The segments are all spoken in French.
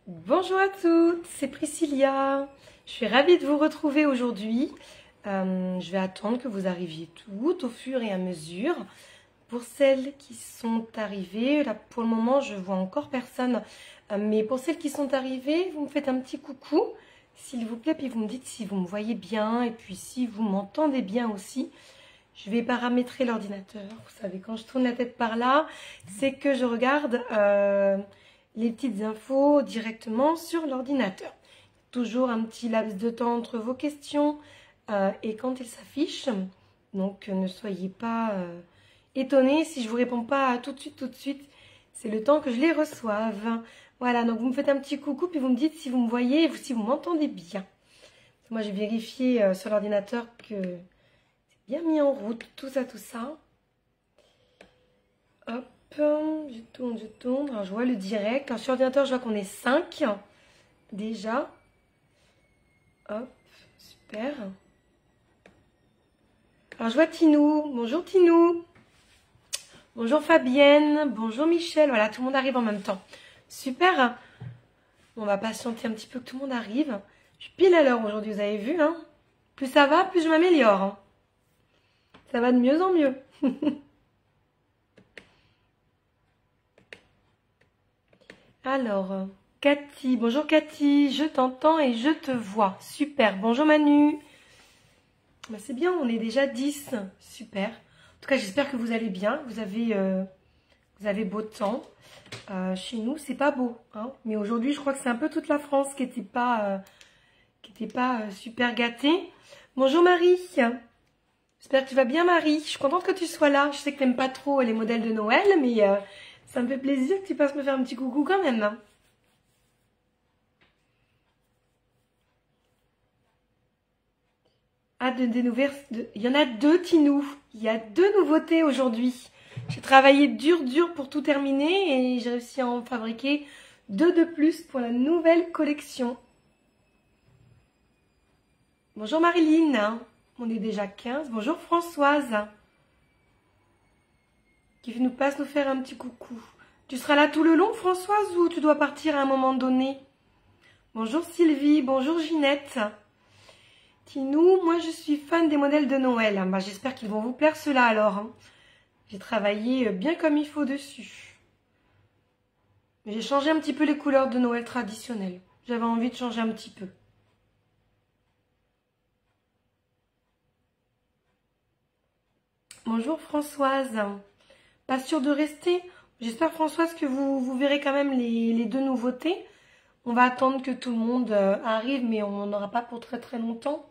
Bonjour à toutes, c'est Priscilla. Je suis ravie de vous retrouver aujourd'hui. Je vais attendre que vous arriviez toutes au fur et à mesure. Pour celles qui sont arrivées, là pour le moment je vois encore personne, mais pour celles qui sont arrivées, vous me faites un petit coucou, s'il vous plaît, puis vous me dites si vous me voyez bien et puis si vous m'entendez bien aussi. Je vais paramétrer l'ordinateur. Vous savez, quand je tourne la tête par là, c'est que je regarde les petites infos directement sur l'ordinateur. Toujours un petit laps de temps entre vos questions et quand ils s'affichent. Donc ne soyez pas étonnés si je ne vous réponds pas tout de suite. C'est le temps que je les reçoive. Voilà, donc vous me faites un petit coucou puis vous me dites si vous me voyez et si vous m'entendez bien. Moi j'ai vérifié sur l'ordinateur que c'est bien mis en route, tout ça. Hop, je tourne. Alors je vois le direct. Alors sur l'ordinateur je vois qu'on est 5 déjà. Hop, super. Alors je vois Tinou. Bonjour Tinou. Bonjour Fabienne. Bonjour Michel. Voilà, tout le monde arrive en même temps. Super. On va patienter un petit peu que tout le monde arrive. Je suis pile à l'heure aujourd'hui, vous avez vu, hein. Plus ça va, plus je m'améliore. Hein. Ça va de mieux en mieux. Alors, Cathy. Bonjour Cathy. Je t'entends et je te vois. Super. Bonjour Manu. Bah, c'est bien, on est déjà 10. Super. En tout cas, j'espère que vous allez bien. Vous avez beau temps. Chez nous, c'est pas beau. Hein, mais aujourd'hui, je crois que c'est un peu toute la France qui n'était pas, super gâtée. Bonjour Marie. J'espère que tu vas bien Marie. Je suis contente que tu sois là. Je sais que tu n'aimes pas trop les modèles de Noël, mais ça me fait plaisir que tu passes me faire un petit coucou quand même. Hein. Ah, des nouvelles. Il y en a 2, Tinou. Il y a 2 nouveautés aujourd'hui. J'ai travaillé dur pour tout terminer et j'ai réussi à en fabriquer 2 de plus pour la nouvelle collection. Bonjour Marilyn. On est déjà 15. Bonjour Françoise. Qui nous passe nous faire un petit coucou. Tu seras là tout le long Françoise ou tu dois partir à un moment donné? Bonjour Sylvie. Bonjour Ginette. Tinou, moi je suis fan des modèles de Noël. Bah, j'espère qu'ils vont vous plaire ceux-là alors. Hein. J'ai travaillé bien comme il faut dessus. J'ai changé un petit peu les couleurs de Noël traditionnelles. J'avais envie de changer un petit peu. Bonjour Françoise. Pas sûre de rester? J'espère Françoise que vous verrez quand même les 2 nouveautés. On va attendre que tout le monde arrive, mais on n'en aura pas pour très longtemps.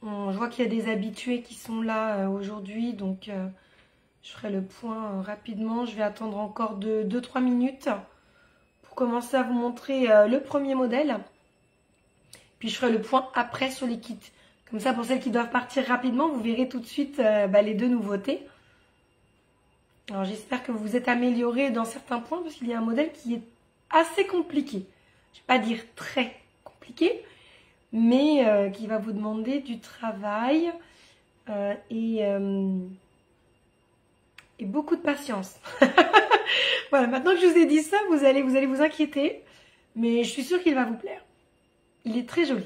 Je vois qu'il y a des habitués qui sont là aujourd'hui, donc je ferai le point rapidement. Je vais attendre encore 2-3 minutes pour commencer à vous montrer le premier modèle. Puis je ferai le point après sur les kits. Comme ça, pour celles qui doivent partir rapidement, vous verrez tout de suite les 2 nouveautés. Alors j'espère que vous vous êtes amélioré dans certains points parce qu'il y a un modèle qui est assez compliqué. Je ne vais pas dire très compliqué, mais qui va vous demander du travail et beaucoup de patience. Voilà, maintenant que je vous ai dit ça, vous allez vous inquiéter, mais je suis sûre qu'il va vous plaire. Il est très joli.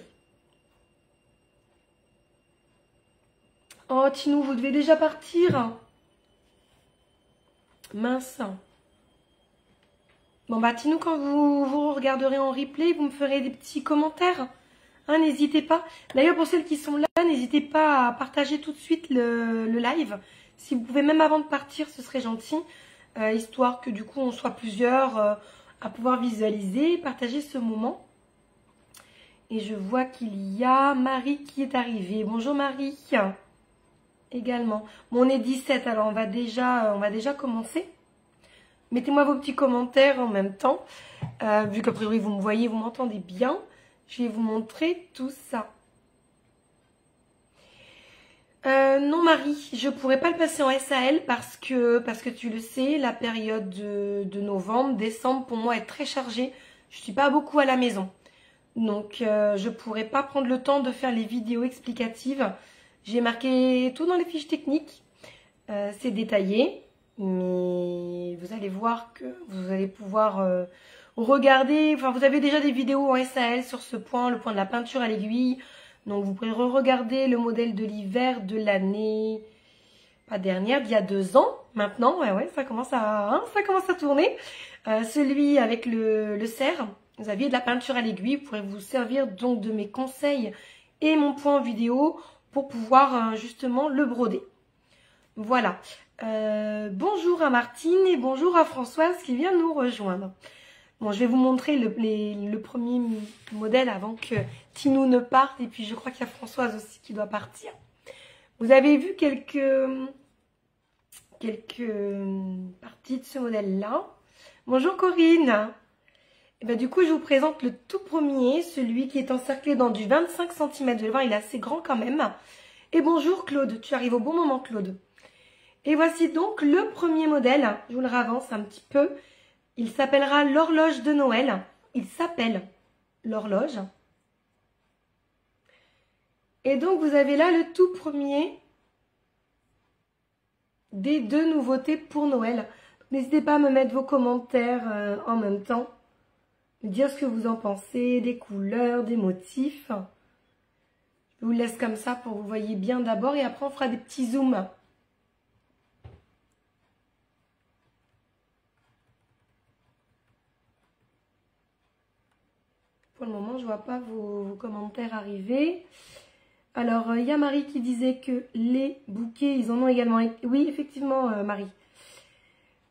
Oh Tinou, vous devez déjà partir. Mince. Bon bah Tinou, quand vous regarderez en replay, vous me ferez des petits commentaires. Hein, n'hésitez pas. D'ailleurs, pour celles qui sont là, n'hésitez pas à partager tout de suite le live. Si vous pouvez, même avant de partir, ce serait gentil. Histoire que du coup, on soit plusieurs à pouvoir visualiser, partager ce moment. Et je vois qu'il y a Marie qui est arrivée. Bonjour Marie. Également. Bon, on est 17, alors on va déjà commencer. Mettez-moi vos petits commentaires en même temps. Vu qu'a priori, vous me voyez, vous m'entendez bien. Je vais vous montrer tout ça. Non Marie, je ne pourrais pas le passer en SAL parce que tu le sais, la période de novembre, décembre pour moi est très chargée. Je ne suis pas beaucoup à la maison. Donc je ne pourrais pas prendre le temps de faire les vidéos explicatives. J'ai marqué tout dans les fiches techniques. C'est détaillé. mais vous allez voir que vous allez pouvoir regarder, enfin vous avez déjà des vidéos en SAL sur ce point, le point de la peinture à l'aiguille. Donc vous pouvez re-regarder le modèle de l'hiver de l'année, pas dernière, d'il y a 2 ans maintenant. Ouais, ça commence à tourner. Celui avec le cerf, vous aviez de la peinture à l'aiguille. Vous pourrez vous servir donc de mes conseils et mon point vidéo pour pouvoir justement le broder. Voilà. Bonjour à Martine et bonjour à Françoise qui vient nous rejoindre. Bon, je vais vous montrer le premier modèle avant que Tinou ne parte. Et puis, je crois qu'il y a Françoise aussi qui doit partir. Vous avez vu quelques parties de ce modèle-là. Bonjour Corinne. Et ben, du coup, je vous présente le tout premier, celui qui est encerclé dans du 25 cm. Vous allez voir, il est assez grand quand même. Et bonjour Claude, tu arrives au bon moment Claude. Et voici donc le premier modèle. Je vous le ravance un petit peu. Il s'appellera l'horloge de Noël. Il s'appelle l'horloge. Et donc, vous avez là le tout premier des 2 nouveautés pour Noël. N'hésitez pas à me mettre vos commentaires en même temps. Me dire ce que vous en pensez, des couleurs, des motifs. Je vous laisse comme ça pour que vous voyez bien d'abord. Et après, on fera des petits zooms. Pour le moment, je ne vois pas vos commentaires arriver. Alors, il y a Marie qui disait que les bouquets, ils en ont également... Oui, effectivement, Marie.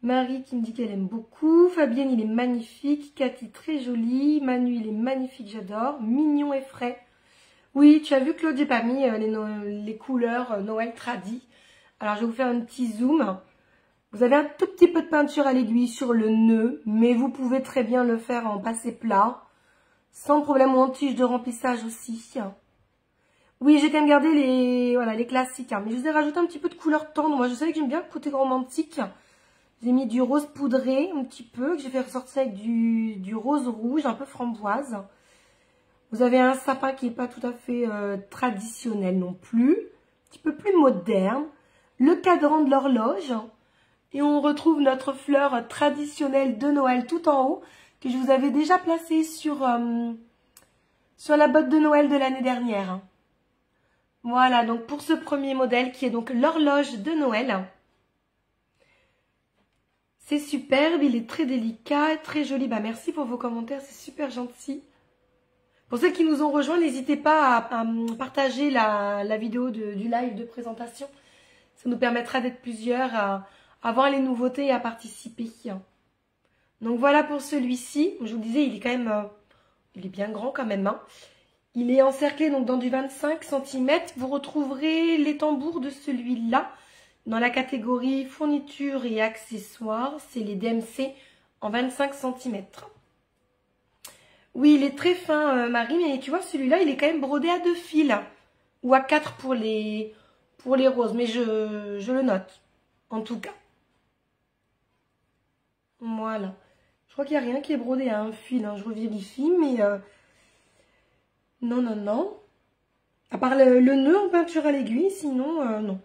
Marie qui me dit qu'elle aime beaucoup. Fabienne, il est magnifique. Cathy, très joli. Manu, il est magnifique, j'adore. Mignon et frais. Oui, tu as vu, Claude, j'ai pas mis les couleurs Noël tradi. Alors, je vais vous faire un petit zoom. Vous avez un tout petit peu de peinture à l'aiguille sur le nœud, mais vous pouvez très bien le faire en passé plat. Sans problème, ou en tige de remplissage aussi. Oui, j'ai quand même gardé les classiques. Mais je vous ai rajouté un petit peu de couleur tendre. Moi, je savais que j'aime bien le côté romantique. J'ai mis du rose poudré un petit peu, que j'ai fait ressortir avec du rose rouge, un peu framboise. Vous avez un sapin qui n'est pas tout à fait traditionnel non plus. Un petit peu plus moderne. Le cadran de l'horloge. Et on retrouve notre fleur traditionnelle de Noël tout en haut, que je vous avais déjà placée sur la botte de Noël de l'année dernière. Voilà, donc pour ce premier modèle qui est donc l'horloge de Noël. C'est superbe, il est très délicat, très joli. Bah, merci pour vos commentaires, c'est super gentil. Pour ceux qui nous ont rejoints, n'hésitez pas à partager la vidéo du live de présentation. Ça nous permettra d'être plusieurs à voir les nouveautés et à participer. Donc voilà pour celui-ci. Je vous disais, il est quand même, il est bien grand quand même. Hein. Il est encerclé donc dans du 25 cm. Vous retrouverez les tambours de celui-là dans la catégorie fourniture et accessoires. C'est les DMC en 25 cm. Oui, il est très fin, Marie, mais tu vois, celui-là, il est quand même brodé à 2 fils. Ou à 4 pour les roses, mais je le note, en tout cas. Voilà. Je crois qu'il n'y a rien qui est brodé à un fil, hein. Je revérifie, mais... Non, non, non. À part le nœud en peinture à l'aiguille, sinon, non.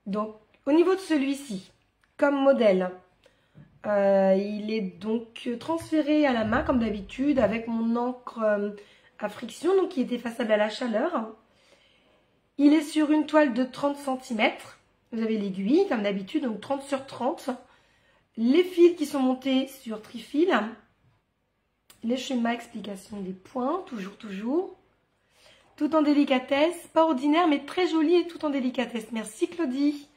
Donc, au niveau de celui-ci, comme modèle, il est donc transféré à la main, comme d'habitude, avec mon encre à friction, donc qui est effaçable à la chaleur. Il est sur une toile de 30 cm. Vous avez l'aiguille, comme d'habitude, donc 30 sur 30. Les fils qui sont montés sur trifil. Les schémas, explication des points, toujours. Tout en délicatesse, pas ordinaire, mais très joli et tout en délicatesse. Merci Claudie.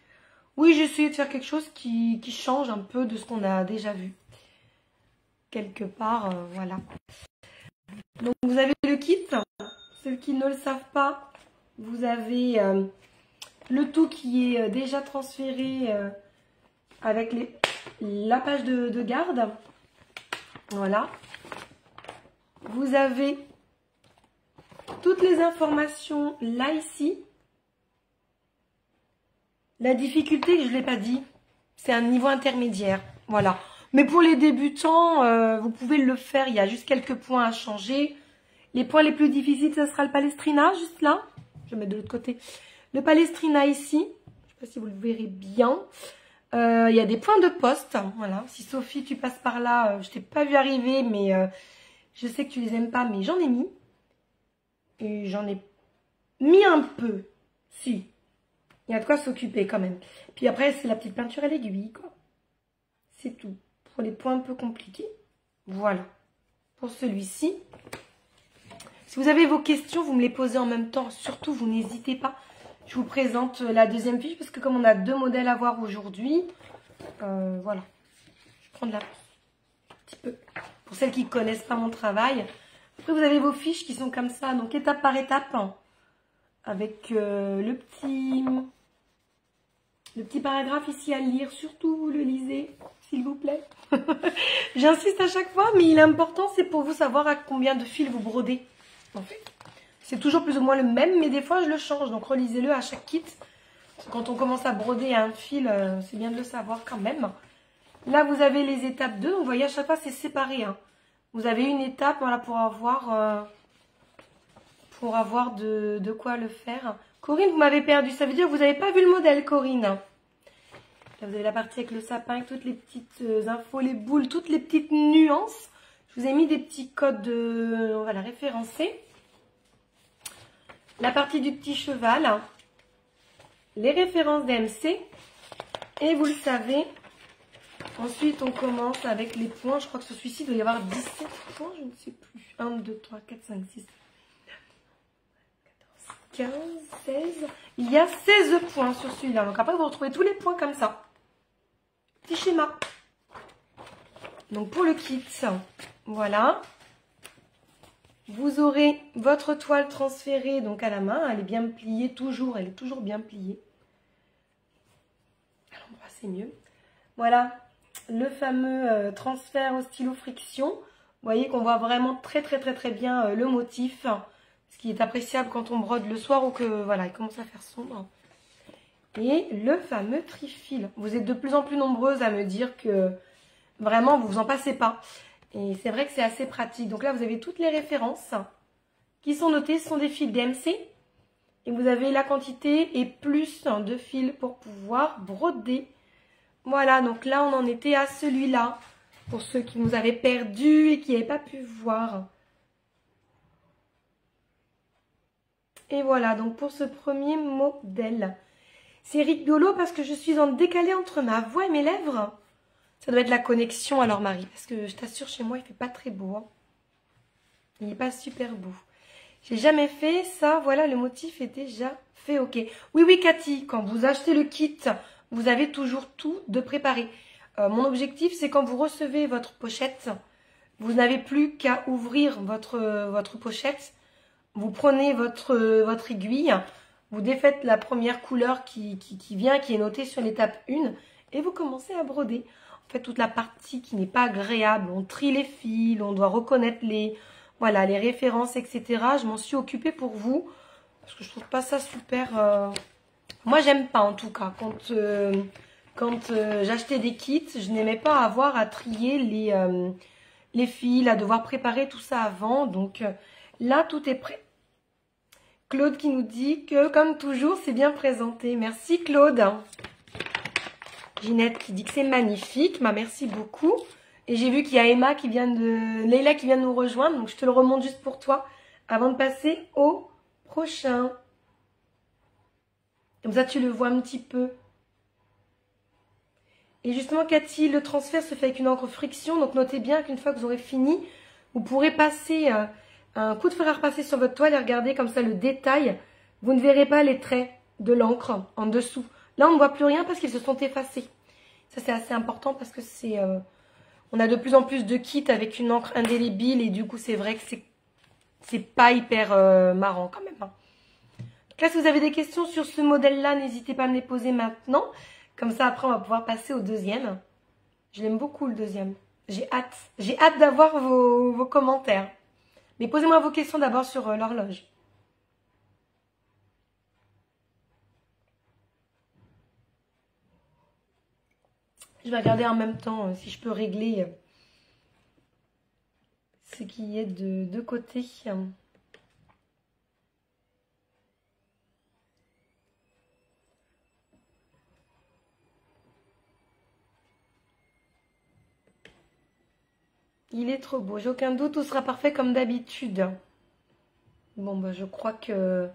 Oui, j'ai essayé de faire quelque chose qui change un peu de ce qu'on a déjà vu. Quelque part, voilà. Donc, vous avez le kit. Ceux qui ne le savent pas, vous avez le tout qui est déjà transféré avec la page de garde. Voilà. Vous avez toutes les informations là, ici. La difficulté, je ne l'ai pas dit, c'est un niveau intermédiaire. Voilà. Mais pour les débutants, vous pouvez le faire. Il y a juste quelques points à changer. Les points les plus difficiles, ce sera le Palestrina, juste là. Je vais mettre de l'autre côté. Le Palestrina ici. Je ne sais pas si vous le verrez bien. Il y a des points de poste. Voilà. Si Sophie, tu passes par là, je t'ai pas vu arriver, mais je sais que tu les aimes pas, mais j'en ai mis. Et j'en ai mis un peu. Si. Il y a de quoi s'occuper quand même. Puis après, c'est la petite peinture à l'aiguille, quoi. C'est tout. Pour les points un peu compliqués. Voilà. Pour celui-ci. Si vous avez vos questions, vous me les posez en même temps. Surtout, vous n'hésitez pas. Je vous présente la deuxième fiche parce que comme on a 2 modèles à voir aujourd'hui, voilà. Je prends de la un petit peu. Pour celles qui ne connaissent pas mon travail. Après, vous avez vos fiches qui sont comme ça. Donc, étape par étape. Hein, avec le petit paragraphe ici à lire. Surtout, vous le lisez, s'il vous plaît. J'insiste à chaque fois, mais il est important, c'est pour vous savoir à combien de fils vous brodez. En fait, c'est toujours plus ou moins le même, mais des fois, je le change. Donc, relisez-le à chaque kit. Quand on commence à broder à un fil, c'est bien de le savoir quand même. Là, vous avez les étapes 2. Donc, vous voyez, à chaque fois, c'est séparé. Hein. Vous avez une étape voilà, pour avoir de quoi le faire. Corinne, vous m'avez perdu. Ça veut dire que vous n'avez pas vu le modèle, Corinne. Là, vous avez la partie avec le sapin, avec toutes les petites infos, les boules, toutes les petites nuances. Je vous ai mis des petits codes, on va la référencer. La partie du petit cheval. Les références DMC. Et vous le savez, ensuite on commence avec les points. Je crois que sur celui-ci, il doit y avoir 17 points, je ne sais plus. 1, 2, 3, 4, 5, 6, 14, 15, 16. Il y a 16 points sur celui-là. Donc après, vous retrouvez tous les points comme ça. Petit schéma. Donc pour le kit, voilà. Vous aurez votre toile transférée donc à la main. Elle est bien pliée toujours. Elle est toujours bien pliée. À l'endroit, c'est mieux. Voilà le fameux transfert au stylo friction. Vous voyez qu'on voit vraiment très bien le motif. Ce qui est appréciable quand on brode le soir ou que voilà, il commence à faire sombre. Et le fameux trifil. Vous êtes de plus en plus nombreuses à me dire que vraiment vous en passez pas. Et c'est vrai que c'est assez pratique. Donc là, vous avez toutes les références qui sont notées. Ce sont des fils DMC. Et vous avez la quantité et plus de fils pour pouvoir broder. Voilà, donc là, on en était à celui-là. Pour ceux qui nous avaient perdus et qui n'avaient pas pu voir. Et voilà, donc pour ce premier modèle. C'est rigolo parce que je suis en décalé entre ma voix et mes lèvres. Ça doit être la connexion alors Marie, parce que je t'assure chez moi il fait pas très beau. Hein. Il n'est pas super beau. J'ai jamais fait ça, voilà le motif est déjà fait, ok. Oui Cathy, quand vous achetez le kit, vous avez toujours tout de préparé. Mon objectif c'est quand vous recevez votre pochette, vous n'avez plus qu'à ouvrir votre pochette. Vous prenez votre aiguille, vous défaites la première couleur qui vient, qui est notée sur l'étape 1 et vous commencez à broder. En fait, toute la partie qui n'est pas agréable, on trie les fils, on doit reconnaître les références, etc. Je m'en suis occupée pour vous parce que je trouve pas ça super... Moi, j'aime pas en tout cas. Quand j'achetais des kits, je n'aimais pas avoir à trier les fils, à devoir préparer tout ça avant. Donc là, tout est prêt. Claude qui nous dit que, comme toujours, c'est bien présenté. Merci Claude. Ginette qui dit que c'est magnifique. Merci beaucoup. Et j'ai vu qu'il y a Leila qui vient de nous rejoindre. Donc, je te le remonte juste pour toi avant de passer au prochain. Comme ça, tu le vois un petit peu. Et justement, Cathy, le transfert se fait avec une encre friction. Donc, notez bien qu'une fois que vous aurez fini, vous pourrez passer un coup de fer à repasser sur votre toile et regarder comme ça le détail. Vous ne verrez pas les traits de l'encre en dessous. Là, on ne voit plus rien parce qu'ils se sont effacés. Ça, c'est assez important parce que c'est... on a de plus en plus de kits avec une encre indélébile et du coup, c'est vrai que c'est pas hyper marrant quand même. Hein. Donc là, si vous avez des questions sur ce modèle-là, n'hésitez pas à me les poser maintenant. Comme ça, après, on va pouvoir passer au deuxième. Je l'aime beaucoup, le deuxième. J'ai hâte. J'ai hâte d'avoir vos commentaires. Mais posez-moi vos questions d'abord sur l'horloge. Je vais regarder en même temps si je peux régler ce qui est de côté. Il est trop beau. J'ai aucun doute, tout sera parfait comme d'habitude. Bon, bah, je crois que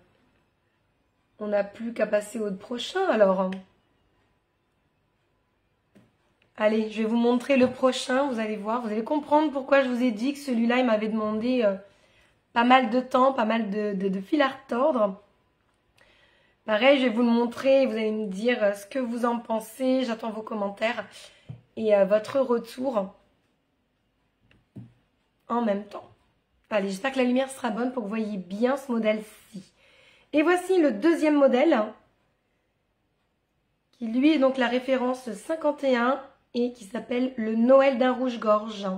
on n'a plus qu'à passer au prochain, alors. Allez, je vais vous montrer le prochain, vous allez voir. Vous allez comprendre pourquoi je vous ai dit que celui-là, il m'avait demandé pas mal de temps, pas mal de fil à retordre. Pareil, je vais vous le montrer, vous allez me dire ce que vous en pensez. J'attends vos commentaires et votre retour en même temps. Allez, j'espère que la lumière sera bonne pour que vous voyez bien ce modèle-ci. Et voici le deuxième modèle, qui lui est donc la référence 51 et qui s'appelle le Noël d'un rouge-gorge.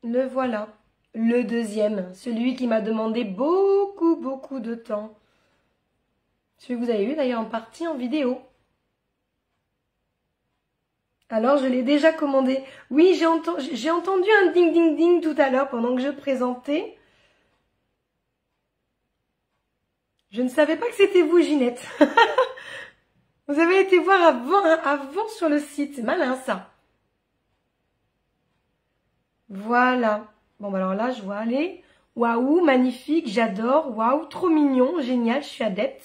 Le voilà, le deuxième, celui qui m'a demandé beaucoup de temps. Celui que vous avez eu d'ailleurs en partie en vidéo. Alors, je l'ai déjà commandé. Oui, j'ai entendu un ding ding ding tout à l'heure pendant que je présentais. Je ne savais pas que c'était vous, Ginette. Vous avez été voir avant sur le site. C'est malin, ça. Voilà. Bon, bah alors là, je vois aller. Waouh, magnifique, j'adore. Waouh, trop mignon, génial, je suis adepte.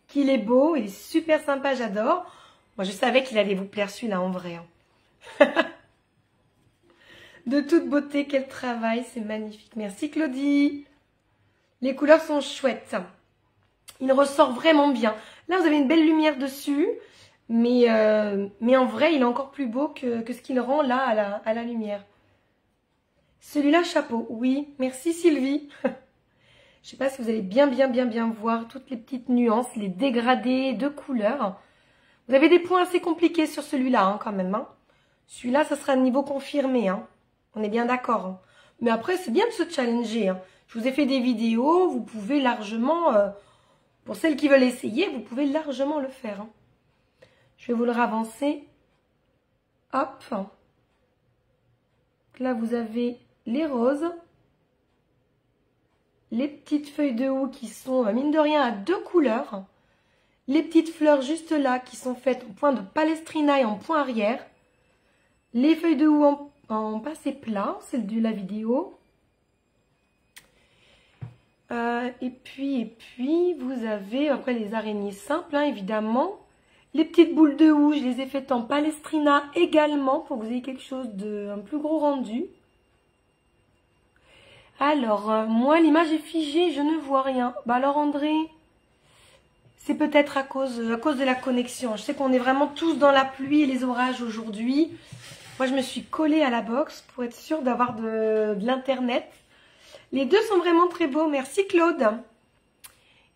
Qu'il est beau, il est super sympa, j'adore. Moi, je savais qu'il allait vous plaire celui-là en vrai. De toute beauté, quel travail, c'est magnifique. Merci Claudie. Les couleurs sont chouettes. Il ressort vraiment bien. Là, vous avez une belle lumière dessus, mais en vrai, il est encore plus beau que ce qu'il rend là à la lumière. Celui-là, chapeau. Oui, merci Sylvie. Je sais pas si vous allez bien voir toutes les petites nuances, les dégradés de couleurs. Vous avez des points assez compliqués sur celui-là, hein, quand même. Hein. Celui-là, ça sera niveau confirmé. Hein. On est bien d'accord. Hein. Mais après, c'est bien de se challenger. Hein. Je vous ai fait des vidéos, vous pouvez largement... pour celles qui veulent essayer, vous pouvez largement le faire. Hein. Je vais vous le ravancer. Hop. Là, vous avez les roses. Les petites feuilles de houx qui sont, mine de rien, à 2 couleurs. Les petites fleurs juste là qui sont faites en point de palestrina et en point arrière. Les feuilles de houx en passé plat, celle de la vidéo. Et puis, vous avez après les araignées simples, hein, évidemment. Les petites boules de houx, je les ai faites en palestrina également pour que vous ayez quelque chose d'un plus gros rendu. Alors, moi, l'image est figée, je ne vois rien. Bah alors, André, c'est peut-être à cause de la connexion. Je sais qu'on est vraiment tous dans la pluie et les orages aujourd'hui. Moi, je me suis collée à la box pour être sûre d'avoir de l'internet. Les deux sont vraiment très beaux. Merci, Claude.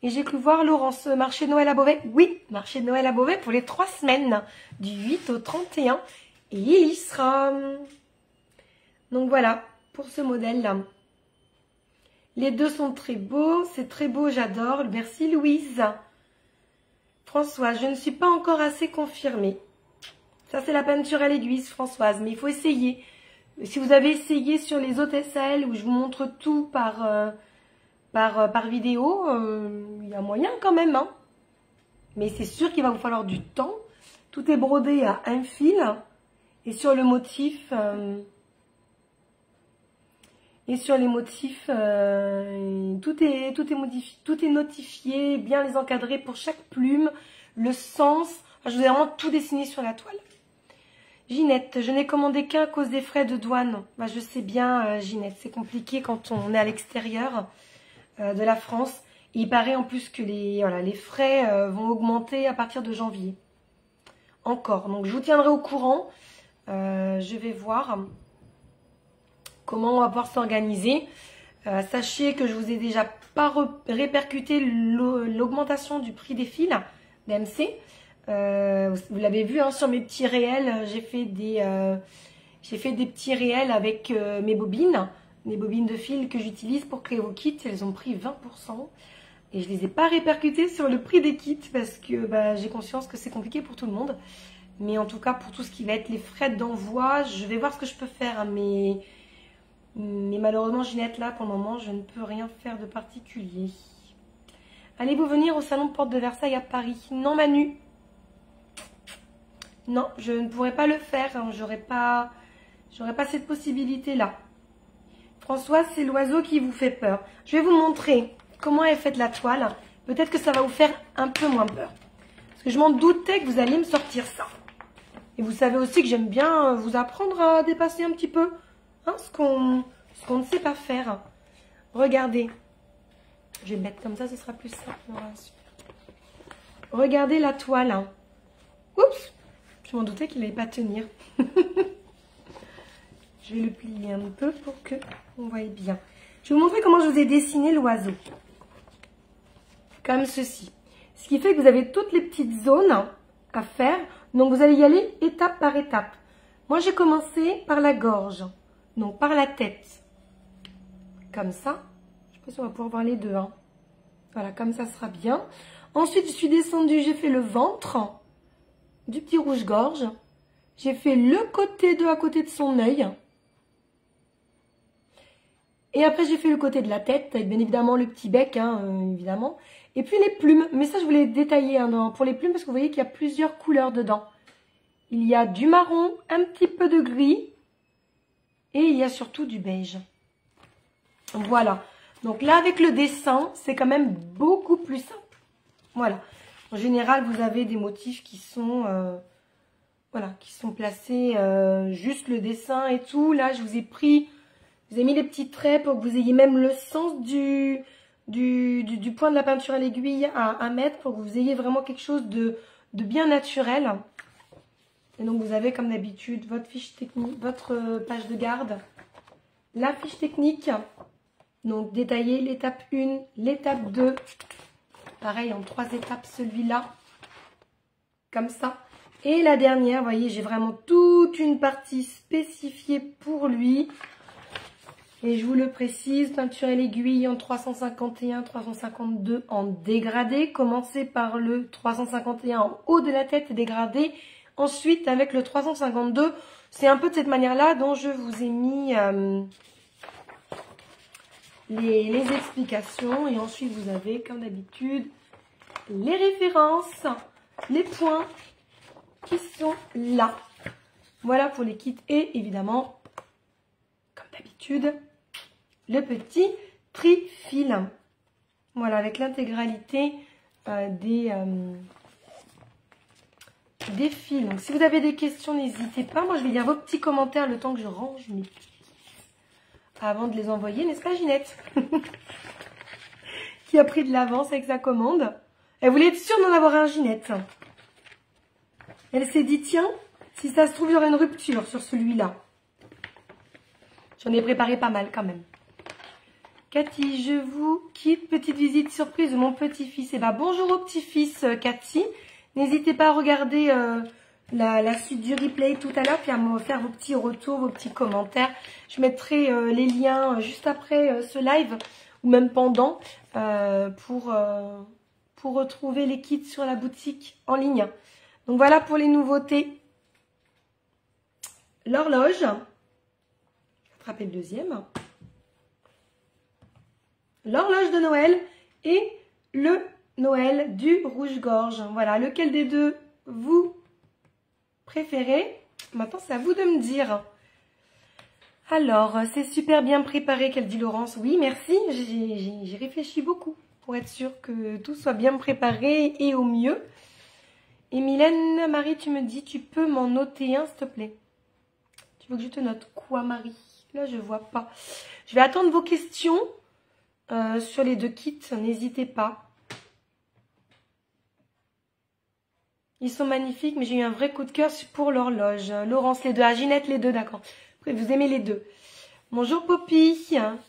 Et j'ai cru voir Laurence, marché de Noël à Beauvais. Oui, marché de Noël à Beauvais pour les 3 semaines, du 8 au 31. Et il y sera. Donc voilà, pour ce modèle-là. Les deux sont très beaux, c'est très beau, j'adore. Merci Louise. Françoise, je ne suis pas encore assez confirmée. Ça, c'est la peinture à l'aiguise, Françoise, mais il faut essayer. Si vous avez essayé sur les autres SAL où je vous montre tout par vidéo, il y a moyen quand même. Hein. Mais c'est sûr qu'il va vous falloir du temps. Tout est brodé à un fil. Et sur le motif... tout est notifié, bien les encadrer pour chaque plume, le sens. Enfin, je vous ai vraiment tout dessiné sur la toile. Ginette, je n'ai commandé qu'un à cause des frais de douane. Bah, je sais bien, Ginette, c'est compliqué quand on est à l'extérieur de la France. Et il paraît en plus que les frais vont augmenter à partir de janvier. Encore. Donc, je vous tiendrai au courant. Je vais voir comment on va pouvoir s'organiser. Sachez que je vous ai déjà pas répercuté l'augmentation du prix des fils d'AMC. Vous l'avez vu hein, sur mes petits réels, j'ai fait des petits réels avec mes bobines de fil que j'utilise pour créer vos kits. Elles ont pris 20% et je les ai pas répercutés sur le prix des kits parce que j'ai conscience que c'est compliqué pour tout le monde. Mais en tout cas, pour tout ce qui va être les frais d'envoi, je vais voir ce que je peux faire. Hein, mais malheureusement, Ginette, là, pour le moment, je ne peux rien faire de particulier. Allez-vous venir au salon de Porte de Versailles à Paris? Non, Manu. Non, je ne pourrais pas le faire. Hein, J'aurais pas cette possibilité-là. Françoise, c'est l'oiseau qui vous fait peur. Je vais vous montrer comment est faite la toile. Peut-être que ça va vous faire un peu moins peur. Parce que je m'en doutais que vous alliez me sortir ça. Et vous savez aussi que j'aime bien vous apprendre à dépasser un petit peu hein, ce qu'on ne sait pas faire. Regardez. Je vais le mettre comme ça, ce sera plus simple. Regardez la toile. Oups, je m'en doutais qu'il n'allait pas tenir. Je vais le plier un peu pour que on voie bien. Je vais vous montrer comment je vous ai dessiné l'oiseau. Comme ceci. Ce qui fait que vous avez toutes les petites zones à faire. Donc vous allez y aller étape par étape. Moi j'ai commencé par la gorge. Donc par la tête. Comme ça. Je ne sais pas si on va pouvoir voir les deux. Hein. Voilà, comme ça sera bien. Ensuite je suis descendue, j'ai fait le ventre du petit rouge-gorge. J'ai fait le côté à côté de son œil. Et après, j'ai fait le côté de la tête, avec bien évidemment le petit bec, hein, évidemment. Et puis les plumes. Mais ça, je voulais détailler hein, pour les plumes parce que vous voyez qu'il y a plusieurs couleurs dedans. Il y a du marron, un petit peu de gris. Et il y a surtout du beige. Voilà. Donc là, avec le dessin, c'est quand même beaucoup plus simple. Voilà. En général, vous avez des motifs qui sont... voilà, qui sont placés juste le dessin et tout. Là, je vous ai pris... Je vous ai mis les petits traits pour que vous ayez même le sens du point de la peinture à l'aiguille à mettre pour que vous ayez vraiment quelque chose de bien naturel. Et donc vous avez comme d'habitude votre fiche technique, votre page de garde, la fiche technique, donc détaillée l'étape 1, l'étape 2, pareil en 3 étapes celui-là, comme ça. Et la dernière, vous voyez, j'ai vraiment toute une partie spécifiée pour lui. Et je vous le précise, peinture à l'aiguille en 351, 352 en dégradé. Commencez par le 351 en haut de la tête dégradé. Ensuite, avec le 352, c'est un peu de cette manière-là dont je vous ai mis les explications. Et ensuite, vous avez, comme d'habitude, les références, les points qui sont là. Voilà pour les kits. Et évidemment, comme d'habitude, le petit tri-fil. Voilà, avec l'intégralité des fils. Donc, si vous avez des questions, n'hésitez pas. Moi, je vais lire vos petits commentaires le temps que je range mes petits avant de les envoyer, n'est-ce pas, Ginette? Qui a pris de l'avance avec sa commande. Elle voulait être sûre d'en avoir un, Ginette. Elle s'est dit, tiens, si ça se trouve, il y aura une rupture sur celui-là. J'en ai préparé pas mal quand même. Cathy, je vous quitte. Petite visite surprise de mon petit-fils. Eh ben, bonjour au petit-fils, Cathy. N'hésitez pas à regarder la suite du replay tout à l'heure, puis à me faire vos petits retours, vos petits commentaires. Je mettrai les liens juste après ce live, ou même pendant, pour retrouver les kits sur la boutique en ligne. Donc voilà pour les nouveautés. L'horloge. Je vais attraper le deuxième. L'horloge de Noël et le Noël du rouge-gorge. Voilà, lequel des deux vous préférez? Maintenant, c'est à vous de me dire. Alors, c'est super bien préparé, qu'elle dit Laurence. Oui, merci. J'ai réfléchi beaucoup pour être sûre que tout soit bien préparé et au mieux. Et Mylène, Marie, tu me dis, tu peux m'en noter un, s'il te plaît? Tu veux que je te note quoi, Marie? Là, je vois pas. Je vais attendre vos questions sur les deux kits. N'hésitez pas. Ils sont magnifiques, mais j'ai eu un vrai coup de cœur pour l'horloge. Laurence, les deux. Ah, Ginette, les deux, d'accord. Vous aimez les deux. Bonjour, Poppy.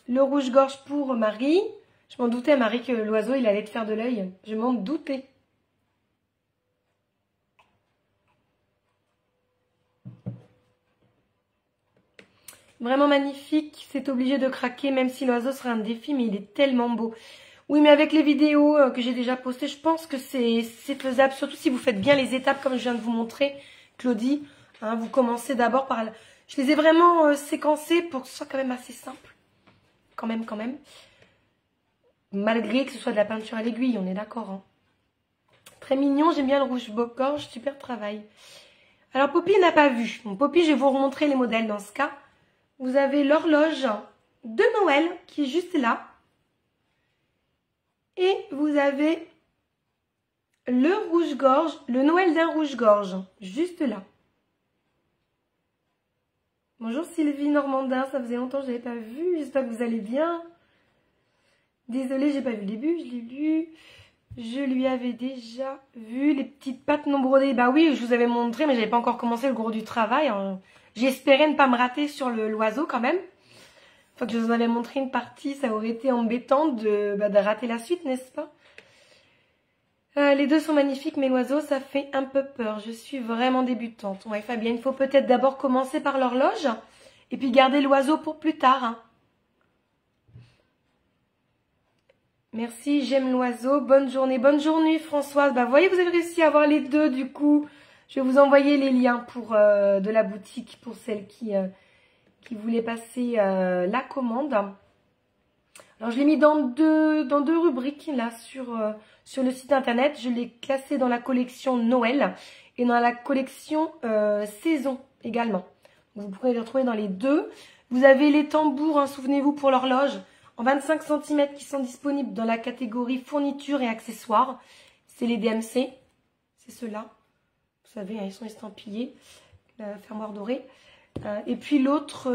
Le rouge-gorge pour Marie. Je m'en doutais, Marie, que l'oiseau, il allait te faire de l'œil. Je m'en doutais. Vraiment magnifique. C'est obligé de craquer, même si l'oiseau serait un défi, mais il est tellement beau. Oui, mais avec les vidéos que j'ai déjà postées, je pense que c'est faisable. Surtout si vous faites bien les étapes comme je viens de vous montrer, Claudie. Hein, vous commencez d'abord par... Je les ai vraiment séquencées pour que ce soit quand même assez simple. Quand même. Malgré que ce soit de la peinture à l'aiguille, on est d'accord. Hein. Très mignon, j'aime bien le rouge-gorge, super travail. Alors, Poppy n'a pas vu. Donc, Poppy, je vais vous remontrer les modèles dans ce cas. Vous avez l'horloge de Noël qui est juste là. Et vous avez le rouge-gorge, le Noël d'un rouge-gorge, juste là. Bonjour Sylvie Normandin, ça faisait longtemps que je n'avais pas vu. J'espère que vous allez bien. Désolée, j'ai pas vu le début, je l'ai lu. Je lui avais déjà vu les petites pattes non brodées. Bah oui, je vous avais montré, mais j'avais pas encore commencé le gros du travail. J'espérais ne pas me rater sur l'oiseau quand même. Une fois que je vous en avais montré une partie, ça aurait été embêtant de rater la suite, n'est-ce pas? Les deux sont magnifiques, mais l'oiseau, ça fait un peu peur. Je suis vraiment débutante. Ouais, Fabienne, il faut peut-être d'abord commencer par l'horloge et puis garder l'oiseau pour plus tard. Hein. Merci, j'aime l'oiseau. Bonne journée Françoise. Bah, vous voyez, vous avez réussi à avoir les deux du coup. Je vais vous envoyer les liens pour de la boutique pour celles qui voulaient passer la commande. Alors, je l'ai mis dans deux rubriques là sur le site internet. Je l'ai classé dans la collection Noël et dans la collection saison également. Vous pourrez les retrouver dans les deux. Vous avez les tambours, hein, souvenez-vous, pour l'horloge. En 25 cm qui sont disponibles dans la catégorie fourniture et accessoires. C'est les DMC. C'est ceux-là. Vous savez, hein, ils sont estampillés. La fermoire dorée. Et puis l'autre,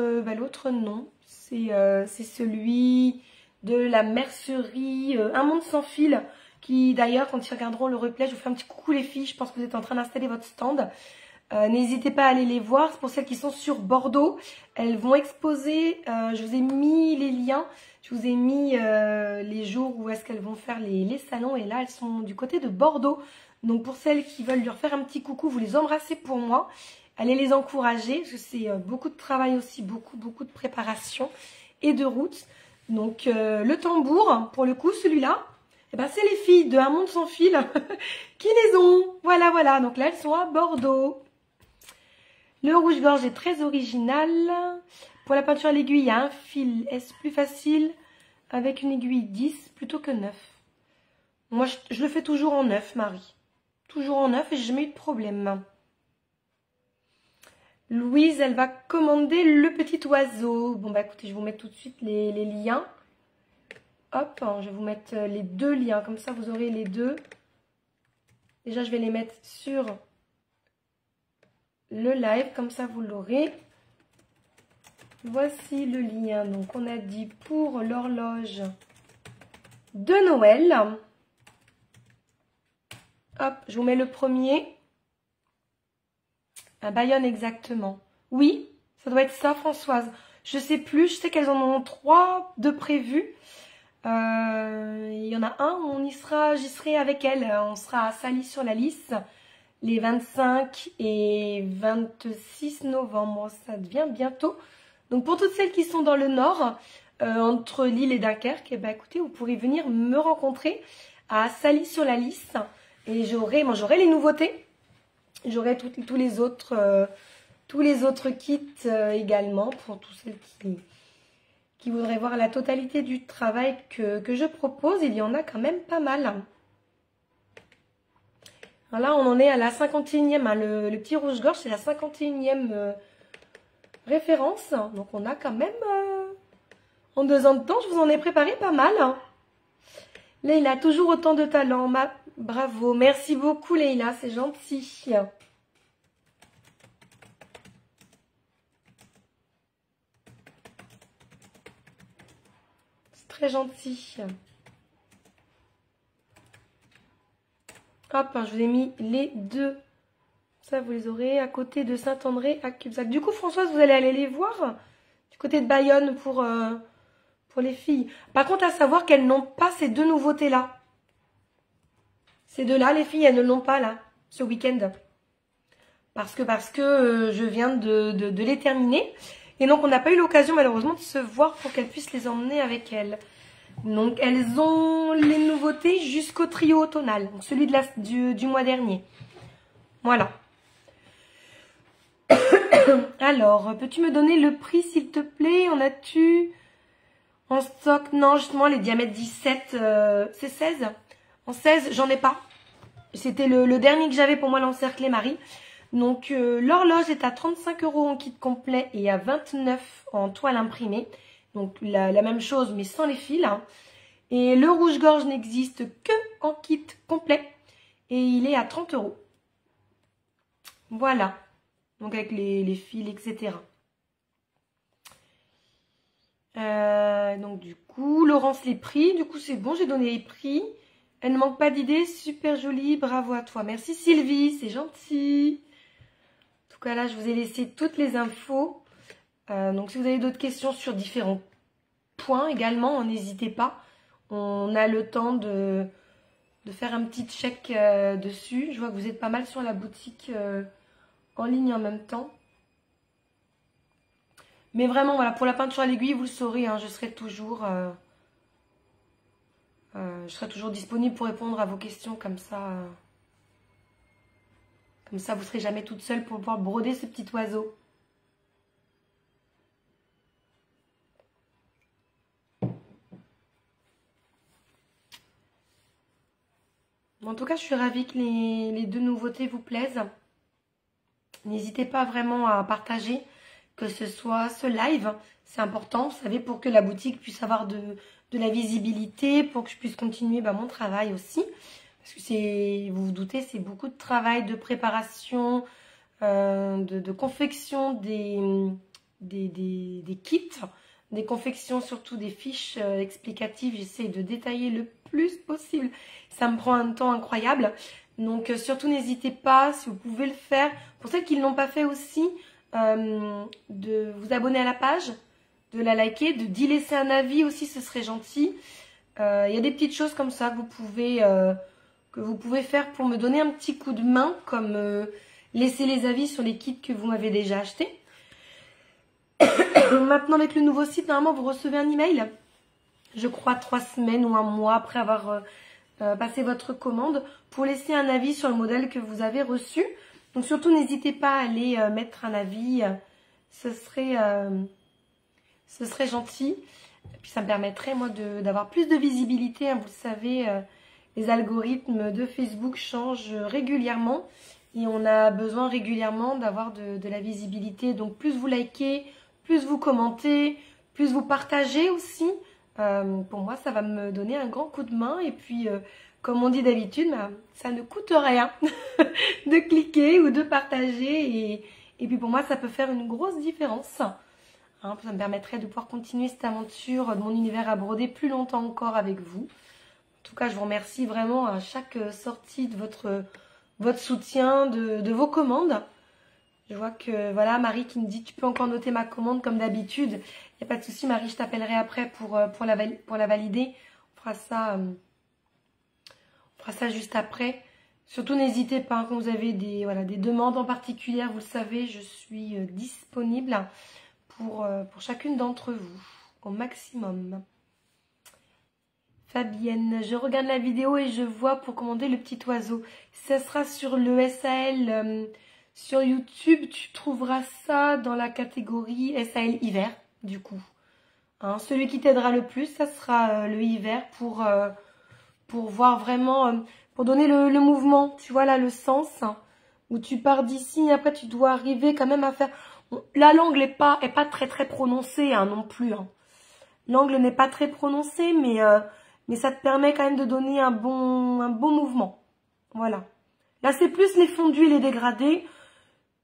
non. C'est celui de la mercerie Un Monde Sans Fil. Qui d'ailleurs, quand ils regarderont le replay, je vous fais un petit coucou les filles. Je pense que vous êtes en train d'installer votre stand. N'hésitez pas à aller les voir. Pour celles qui sont sur Bordeaux, elles vont exposer. Je vous ai mis les liens. Je vous ai mis les jours où est-ce qu'elles vont faire les salons. Et là, elles sont du côté de Bordeaux. Donc, pour celles qui veulent leur faire un petit coucou, vous les embrassez pour moi. Allez les encourager. Parce que c'est beaucoup de travail aussi. Beaucoup de préparation et de route. Donc, le tambour, pour le coup, celui-là, eh ben, c'est les filles de Un Monde Sans Fil qui les ont. Voilà. Donc là, elles sont à Bordeaux. Le rouge-gorge est très original. Pour la peinture à l'aiguille, il y a un fil. Est-ce plus facile avec une aiguille 10 plutôt que 9? Moi, je le fais toujours en 9, Marie. Toujours en 9 et j'ai jamais eu de problème. Louise, elle va commander le petit oiseau. Bon, bah écoutez, je vais vous mettre tout de suite les liens. Hop, je vais vous mettre les deux liens. Comme ça, vous aurez les deux. Déjà, je vais les mettre sur le live. Comme ça, vous l'aurez. Voici le lien. Donc, on a dit pour l'horloge de Noël. Hop, je vous mets le premier. À Bayonne exactement. Oui, ça doit être ça, Françoise. Je sais plus. Je sais qu'elles en ont 3 de prévus. Il y en a un où j'y serai avec elle. On sera à Saly-sur-la-Lys les 25 et 26 novembre. Ça devient bientôt. Donc pour toutes celles qui sont dans le nord, entre Lille et Dunkerque, eh ben, écoutez, vous pourrez venir me rencontrer à Saly-sur-la-Lys. Et j'aurai les nouveautés. J'aurai tous les autres kits également pour tous celles qui voudraient voir la totalité du travail que je propose. Il y en a quand même pas mal. Alors là, on en est à la 51e. Hein, le petit rouge-gorge, c'est la 51e référence. Donc, on a quand même... en 2 ans de temps, je vous en ai préparé pas mal. Hein. Leïla, toujours autant de talent. Bravo. Merci beaucoup, Leïla. C'est gentil. Très gentil. Hop, je vous ai mis les deux. Ça, vous les aurez à côté de Saint-André à Cubzac. Du coup, Françoise, vous allez aller les voir du côté de Bayonne pour les filles. Par contre, à savoir qu'elles n'ont pas ces deux nouveautés-là. Ces deux-là, les filles, elles ne l'ont pas là, ce week-end. Parce que je viens de les terminer. Et donc, on n'a pas eu l'occasion, malheureusement, de se voir pour qu'elles puissent les emmener avec elles. Donc, elles ont les nouveautés jusqu'au trio automnal. Donc, celui du mois dernier. Voilà. Alors, peux-tu me donner le prix, s'il te plaît? En as-tu en stock? Non, justement, les diamètres 17, c'est 16. En 16, j'en ai pas. C'était le dernier que j'avais pour moi l'encercler, Marie. Donc l'horloge est à 35 € en kit complet et à 29 € en toile imprimée. Donc la même chose mais sans les fils. Hein. Et le rouge-gorge n'existe que en kit complet et il est à 30 €. Voilà. Donc avec les fils, etc. Donc du coup, Laurence les prix. Du coup, c'est bon, j'ai donné les prix. Elle ne manque pas d'idées. Super jolie. Bravo à toi. Merci Sylvie, c'est gentil. En tout cas, là, je vous ai laissé toutes les infos. Donc si vous avez d'autres questions sur différents points également, n'hésitez pas. On a le temps de faire un petit check dessus. Je vois que vous êtes pas mal sur la boutique en ligne en même temps. Mais vraiment, voilà, pour la peinture à l'aiguille, vous le saurez, hein, je serai toujours disponible pour répondre à vos questions comme ça. Comme ça, vous ne serez jamais toute seule pour pouvoir broder ce petit oiseau. En tout cas, je suis ravie que les deux nouveautés vous plaisent. N'hésitez pas vraiment à partager, que ce soit ce live. C'est important, vous savez, pour que la boutique puisse avoir de la visibilité, pour que je puisse continuer mon travail aussi. Parce que vous vous doutez, c'est beaucoup de travail, de préparation, de confection des kits, des confections, surtout des fiches explicatives. J'essaie de détailler le plus possible. Ça me prend un temps incroyable. Donc surtout n'hésitez pas, si vous pouvez le faire. Pour celles qui ne l'ont pas fait aussi, de vous abonner à la page, de la liker, d'y laisser un avis aussi, ce serait gentil. Il y a des petites choses comme ça que vous pouvez faire pour me donner un petit coup de main, comme laisser les avis sur les kits que vous m'avez déjà achetés. Maintenant avec le nouveau site, normalement vous recevez un email, je crois 3 semaines ou un mois après avoir passé votre commande, pour laisser un avis sur le modèle que vous avez reçu. Donc surtout n'hésitez pas à aller mettre un avis, ce serait gentil. Et puis ça me permettrait moi d'avoir plus de visibilité, hein. Vous le savez, les algorithmes de Facebook changent régulièrement et on a besoin régulièrement d'avoir de la visibilité. Donc plus vous likez, plus vous commentez, plus vous partagez aussi. Pour moi, ça va me donner un grand coup de main. Et puis, comme on dit d'habitude, ça ne coûte rien de cliquer ou de partager. Et puis pour moi, ça peut faire une grosse différence. Hein, ça me permettrait de pouvoir continuer cette aventure de mon univers à broder plus longtemps encore avec vous. En tout cas, je vous remercie vraiment à chaque sortie de votre soutien, de vos commandes. Je vois que, voilà, Marie qui me dit « Tu peux encore noter ma commande comme d'habitude ». Il n'y a pas de souci, Marie, je t'appellerai après pour la valider. On fera ça juste après. Surtout, n'hésitez pas, quand vous avez des demandes en particulier, vous le savez, je suis disponible pour chacune d'entre vous, au maximum. Fabienne, je regarde la vidéo et je vois pour commander le petit oiseau. Ça sera sur le SAL, sur YouTube, tu trouveras ça dans la catégorie SAL hiver, du coup. Hein, celui qui t'aidera le plus, ça sera le hiver pour voir vraiment, pour donner le mouvement, tu vois là, le sens, hein, où tu pars d'ici, après tu dois arriver quand même à faire... Bon, là, l'angle est pas très très prononcé, hein, non plus. Hein. L'angle n'est pas très prononcé, mais ça te permet quand même de donner un bon mouvement. Voilà. Là, c'est plus les fondus et les dégradés.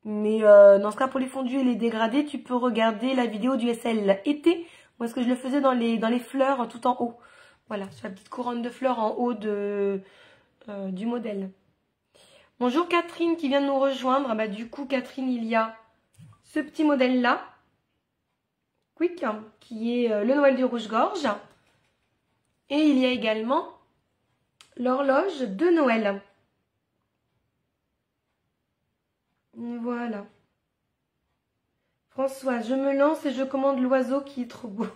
Mais dans ce cas, pour les fondus et les dégradés, tu peux regarder la vidéo du SL été. Moi, est-ce que je le faisais dans les fleurs tout en haut. Voilà, sur la petite couronne de fleurs en haut du modèle. Bonjour Catherine qui vient de nous rejoindre. Bah, du coup, Catherine, il y a ce petit modèle-là. Quick, qui est le Noël du rouge-gorge. Et il y a également l'horloge de Noël. Voilà. Françoise, je me lance et je commande l'oiseau qui est trop beau.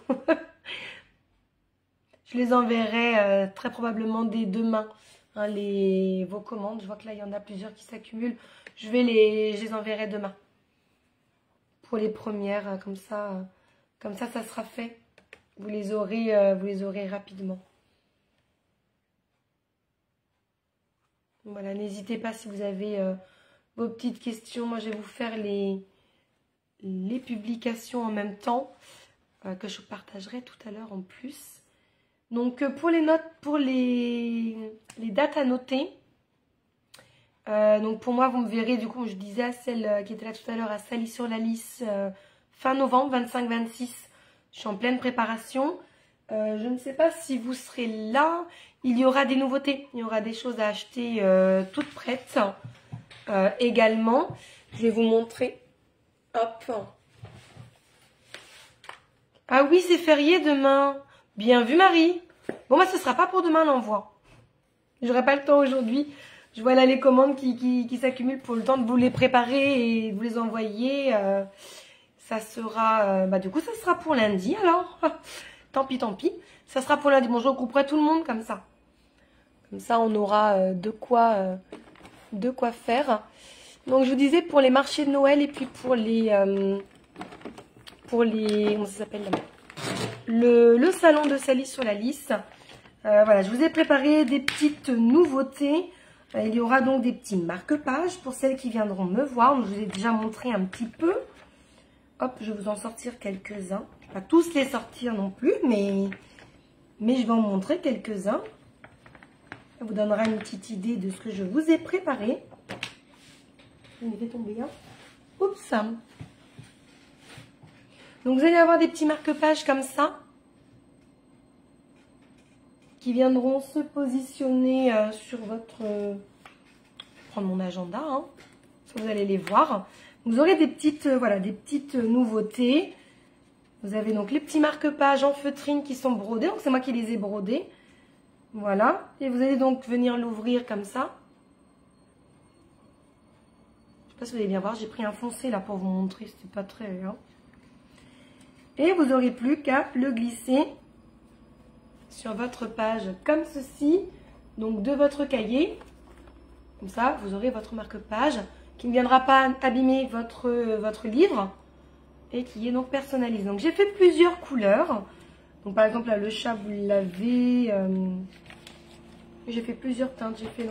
Je les enverrai très probablement dès demain, hein, vos commandes. Je vois que là, il y en a plusieurs qui s'accumulent. Je les enverrai demain. Pour les premières, comme ça, ça sera fait. Vous les aurez rapidement. Voilà, n'hésitez pas si vous avez vos petites questions. Moi, je vais vous faire les publications en même temps que je partagerai tout à l'heure en plus. Donc, pour les notes, pour les dates à noter, donc pour moi, vous me verrez, du coup, je disais à celle qui était là tout à l'heure, à Sally-sur-la-Lys, fin novembre, 25-26. Je suis en pleine préparation. Je ne sais pas si vous serez là. Il y aura des nouveautés. Il y aura des choses à acheter toutes prêtes également. Je vais vous montrer. Hop. Ah oui, c'est férié demain. Bien vu, Marie. Bon, bah, ce sera pas pour demain l'envoi. J'aurai pas le temps aujourd'hui. Je vois là les commandes qui s'accumulent pour le temps de vous les préparer et de vous les envoyer. Ça sera... bah, du coup, ça sera pour lundi, alors. Tant pis, tant pis. Ça sera pour lundi. Bon, je regrouperai tout le monde comme ça. Comme ça, on aura de quoi faire. Donc, je vous disais, pour les marchés de Noël et puis pour les... comment ça s'appelle, le salon de Sally-sur-la-Lys. Voilà, je vous ai préparé des petites nouveautés. Il y aura donc des petits marque-pages pour celles qui viendront me voir. Donc, je vous ai déjà montré un petit peu. Hop, je vais vous en sortir quelques-uns. Je ne vais pas tous les sortir non plus, mais je vais en montrer quelques-uns. Ça vous donnera une petite idée de ce que je vous ai préparé. Je vais tomber un. Oups. Donc, vous allez avoir des petits marque-pages comme ça, qui viendront se positionner sur votre... je vais prendre mon agenda, hein. Ça, vous allez les voir. Vous aurez des petites, voilà, des petites nouveautés. Vous avez donc les petits marque-pages en feutrine qui sont brodés. Donc, c'est moi qui les ai brodés. Voilà. Et vous allez donc venir l'ouvrir comme ça. Je ne sais pas si vous allez bien voir. J'ai pris un foncé là pour vous montrer. C'était pas très... hein. Et vous n'aurez plus qu'à le glisser sur votre page comme ceci. Donc, de votre cahier. Comme ça, vous aurez votre marque-page qui ne viendra pas abîmer votre livre et qui est donc personnalisé. Donc, j'ai fait plusieurs couleurs. Donc, par exemple, là, le chat, vous l'avez. J'ai fait plusieurs teintes. J'ai fait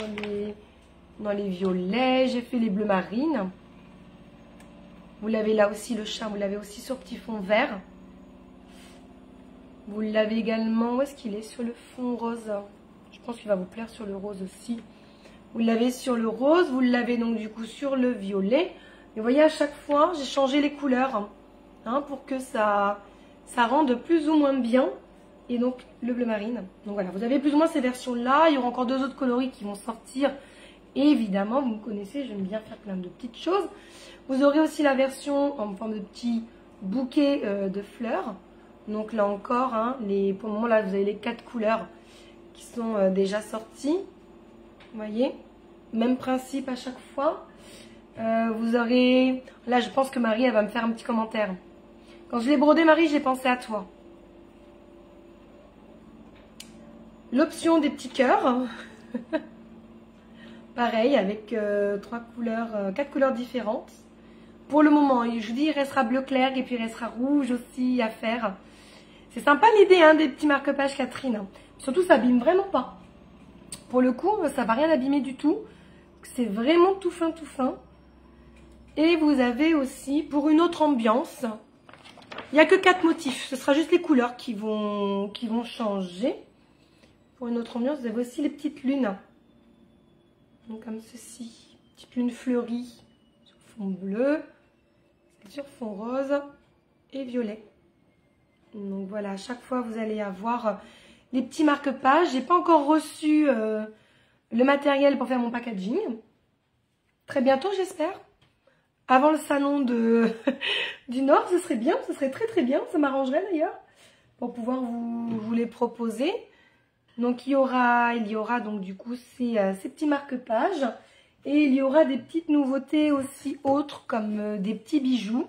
dans les violets. J'ai fait les bleus marines. Vous l'avez là aussi, le chat. Vous l'avez aussi sur petit fond vert. Vous l'avez également. Où est-ce qu'il est? Sur le fond rose. Je pense qu'il va vous plaire sur le rose aussi. Vous l'avez sur le rose, vous l'avez donc du coup sur le violet. Et vous voyez, à chaque fois, j'ai changé les couleurs hein, pour que ça rende plus ou moins bien. Et donc, le bleu marine. Donc voilà, vous avez plus ou moins ces versions-là. Il y aura encore deux autres coloris qui vont sortir. Et évidemment, vous me connaissez, j'aime bien faire plein de petites choses. Vous aurez aussi la version en forme de petit bouquet de fleurs. Donc là encore, hein, pour le moment, là, vous avez les 4 couleurs qui sont déjà sorties. Vous voyez, même principe à chaque fois. Vous aurez... Là, je pense que Marie, elle va me faire un petit commentaire. Quand je l'ai brodé, Marie, j'ai pensé à toi. L'option des petits cœurs. Pareil, avec 4 couleurs différentes. Pour le moment, je vous dis, il restera bleu clair et puis il restera rouge aussi à faire. C'est sympa l'idée hein, des petits marque-pages Catherine. Surtout, ça abîme vraiment pas. Pour le coup, ça ne va rien abîmer du tout. C'est vraiment tout fin, tout fin. Et vous avez aussi, pour une autre ambiance, il n'y a que 4 motifs. Ce sera juste les couleurs qui vont changer. Pour une autre ambiance, vous avez aussi les petites lunes. Donc comme ceci. Petite lune fleurie sur fond bleu, sur fond rose et violet. Donc voilà, à chaque fois, vous allez avoir... les petits marque-pages. J'ai pas encore reçu le matériel pour faire mon packaging. Très bientôt, j'espère. Avant le salon du Nord, ce serait bien. Ce serait très très bien. Ça m'arrangerait d'ailleurs pour pouvoir vous les proposer. Donc il y aura donc du coup ces petits marque-pages. Et il y aura des petites nouveautés aussi autres comme des petits bijoux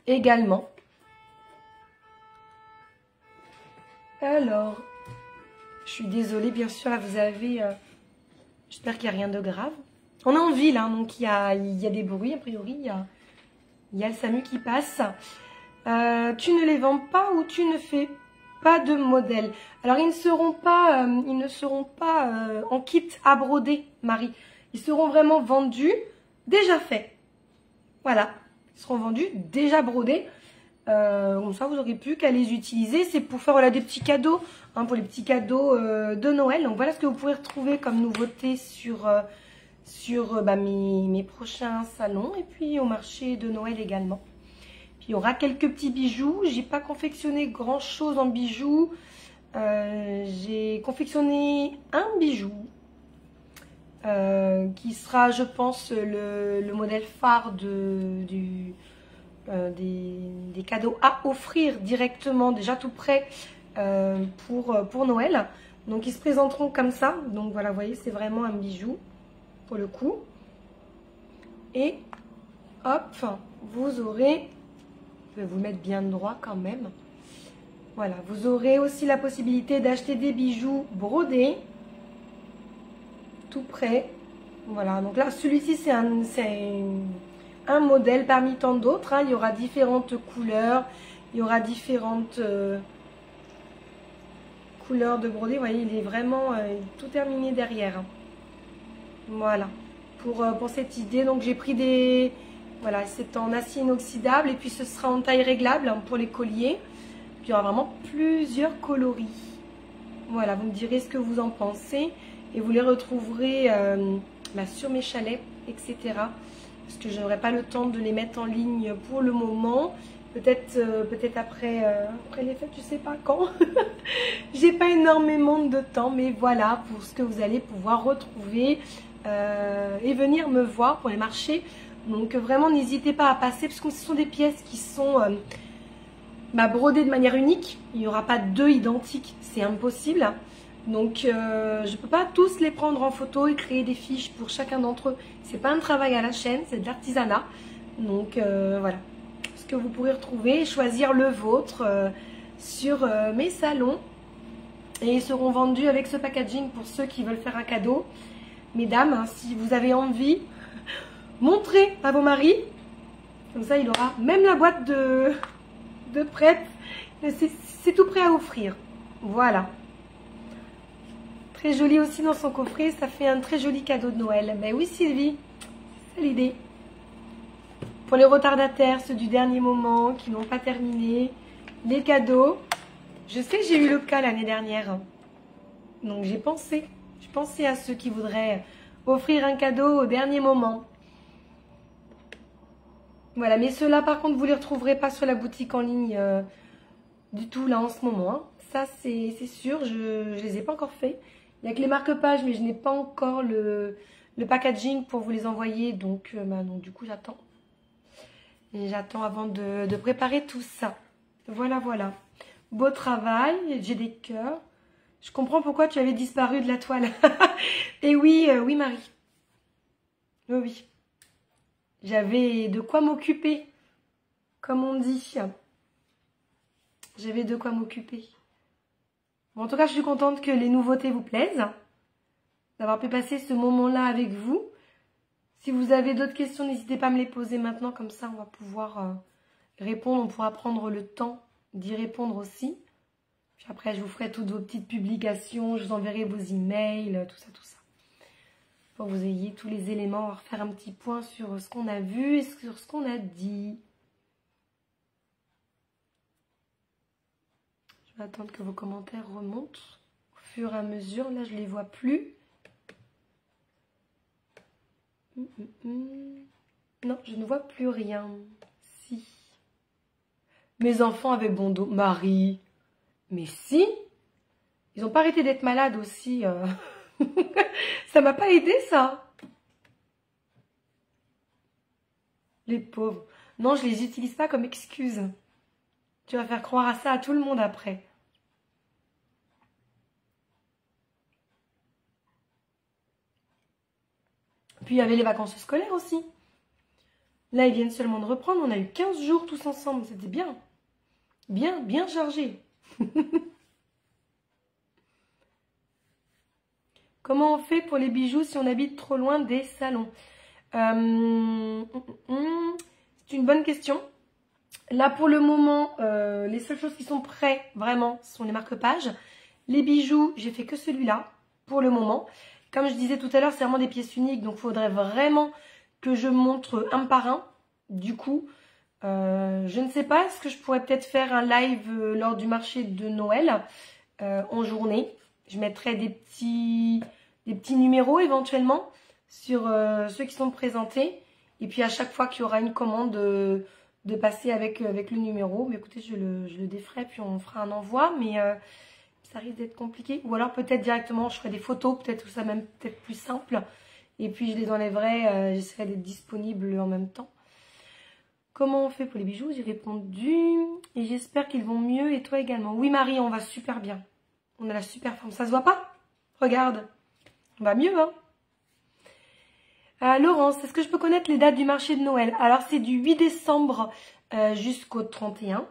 également. Alors, je suis désolée, bien sûr, là vous avez... j'espère qu'il n'y a rien de grave. On est en ville, hein, donc il y a des bruits, a priori, il y a le SAMU qui passe. Tu ne les vends pas ou tu ne fais pas de modèle? Alors, ils ne seront pas en kit à broder, Marie. Ils seront vraiment vendus, déjà faits. Voilà, ils seront vendus, déjà brodés. Comme ça, vous n'aurez plus qu'à les utiliser. C'est pour faire voilà, des petits cadeaux, hein, pour les petits cadeaux de Noël. Donc voilà ce que vous pourrez retrouver comme nouveauté sur mes prochains salons. Et puis au marché de Noël également. Puis il y aura quelques petits bijoux. J'ai pas confectionné grand chose en bijoux. J'ai confectionné un bijou. Qui sera, je pense, le modèle phare des cadeaux à offrir directement, déjà tout prêt pour Noël. Donc, ils se présenteront comme ça. Donc, voilà, vous voyez, c'est vraiment un bijou pour le coup. Et hop, vous aurez, je vais vous mettre bien droit quand même. Voilà, vous aurez aussi la possibilité d'acheter des bijoux brodés. Tout prêt. Voilà, donc là, celui-ci, c'est un modèle parmi tant d'autres. Hein. Il y aura différentes couleurs. Il y aura différentes couleurs de brodé. Vous voyez, il est vraiment tout terminé derrière. Hein. Voilà, pour cette idée. Donc, j'ai pris des... Voilà, c'est en acier inoxydable. Et puis, ce sera en taille réglable hein, pour les colliers. Puis, il y aura vraiment plusieurs coloris. Voilà, vous me direz ce que vous en pensez. Et vous les retrouverez sur mes chalets, etc. Parce que je n'aurai pas le temps de les mettre en ligne pour le moment. Peut-être après les fêtes, je ne sais pas quand. J'ai pas énormément de temps, mais voilà pour ce que vous allez pouvoir retrouver et venir me voir pour les marchés. Donc vraiment, n'hésitez pas à passer parce que ce sont des pièces qui sont brodées de manière unique. Il n'y aura pas deux identiques, c'est impossible. Donc, je ne peux pas tous les prendre en photo et créer des fiches pour chacun d'entre eux. C'est pas un travail à la chaîne, c'est de l'artisanat. Donc, voilà. Ce que vous pourrez retrouver et choisir le vôtre sur mes salons. Et ils seront vendus avec ce packaging pour ceux qui veulent faire un cadeau. Mesdames, hein, si vous avez envie, montrez à vos maris. Comme ça, il aura même la boîte de prête. C'est tout prêt à offrir. Voilà. Très joli aussi dans son coffret, ça fait un très joli cadeau de Noël. Ben oui Sylvie, c'est l'idée. Pour les retardataires, ceux du dernier moment, qui n'ont pas terminé, les cadeaux. Je sais que j'ai eu le cas l'année dernière. Donc j'ai pensé à ceux qui voudraient offrir un cadeau au dernier moment. Voilà, mais ceux-là par contre vous les retrouverez pas sur la boutique en ligne du tout là en ce moment. Hein. Ça c'est sûr, je les ai pas encore fait. Il n'y a que les marque-pages, mais je n'ai pas encore le packaging pour vous les envoyer. Donc du coup, j'attends. Et j'attends avant de préparer tout ça. Voilà, voilà. Beau travail. J'ai des cœurs. Je comprends pourquoi tu avais disparu de la toile. Et oui, oui, Marie. Oui, oui. J'avais de quoi m'occuper. Comme on dit. J'avais de quoi m'occuper. Bon, en tout cas, je suis contente que les nouveautés vous plaisent, d'avoir pu passer ce moment-là avec vous. Si vous avez d'autres questions, n'hésitez pas à me les poser maintenant, comme ça on va pouvoir répondre, on pourra prendre le temps d'y répondre aussi. Puis après, je vous ferai toutes vos petites publications, je vous enverrai vos emails, tout ça, pour que vous ayez tous les éléments. On va refaire un petit point sur ce qu'on a vu et sur ce qu'on a dit. Je vais attendre que vos commentaires remontent au fur et à mesure. Là, je ne les vois plus. Non, je ne vois plus rien. Si. Mes enfants avaient bon dos. Marie. Mais si. Ils n'ont pas arrêté d'être malades aussi. Ça m'a pas aidé, ça. Les pauvres. Non, je les utilise pas comme excuse. Tu vas faire croire à ça à tout le monde après. Puis il y avait les vacances scolaires aussi. Là, ils viennent seulement de reprendre. On a eu 15 jours tous ensemble. C'était bien. Bien, bien chargé. Comment on fait pour les bijoux si on habite trop loin des salons? C'est une bonne question. Là, pour le moment, les seules choses qui sont prêtes, vraiment, ce sont les marque-pages. Les bijoux, j'ai fait que celui-là, pour le moment. comme je disais tout à l'heure, c'est vraiment des pièces uniques. Donc, il faudrait vraiment que je montre un par un. Du coup, je ne sais pas, est-ce que je pourrais peut-être faire un live lors du marché de Noël en journée. Je mettrai des petits numéros éventuellement sur ceux qui sont présentés. Et puis à chaque fois qu'il y aura une commande, de passer avec le numéro. Mais écoutez, je le déferai, puis on fera un envoi. Mais ça risque d'être compliqué. Ou alors peut-être directement, je ferai des photos, peut-être ça même peut-être plus simple. Et puis je les enlèverai, j'essaierai d'être disponible en même temps. Comment on fait pour les bijoux? J'ai répondu. Et j'espère qu'ils vont mieux. Et toi également. Oui Marie, on va super bien. On a la super forme. Ça se voit pas? Regarde. On va mieux, hein? Laurence, est-ce que je peux connaître les dates du marché de Noël? Alors, c'est du 8 décembre jusqu'au 31.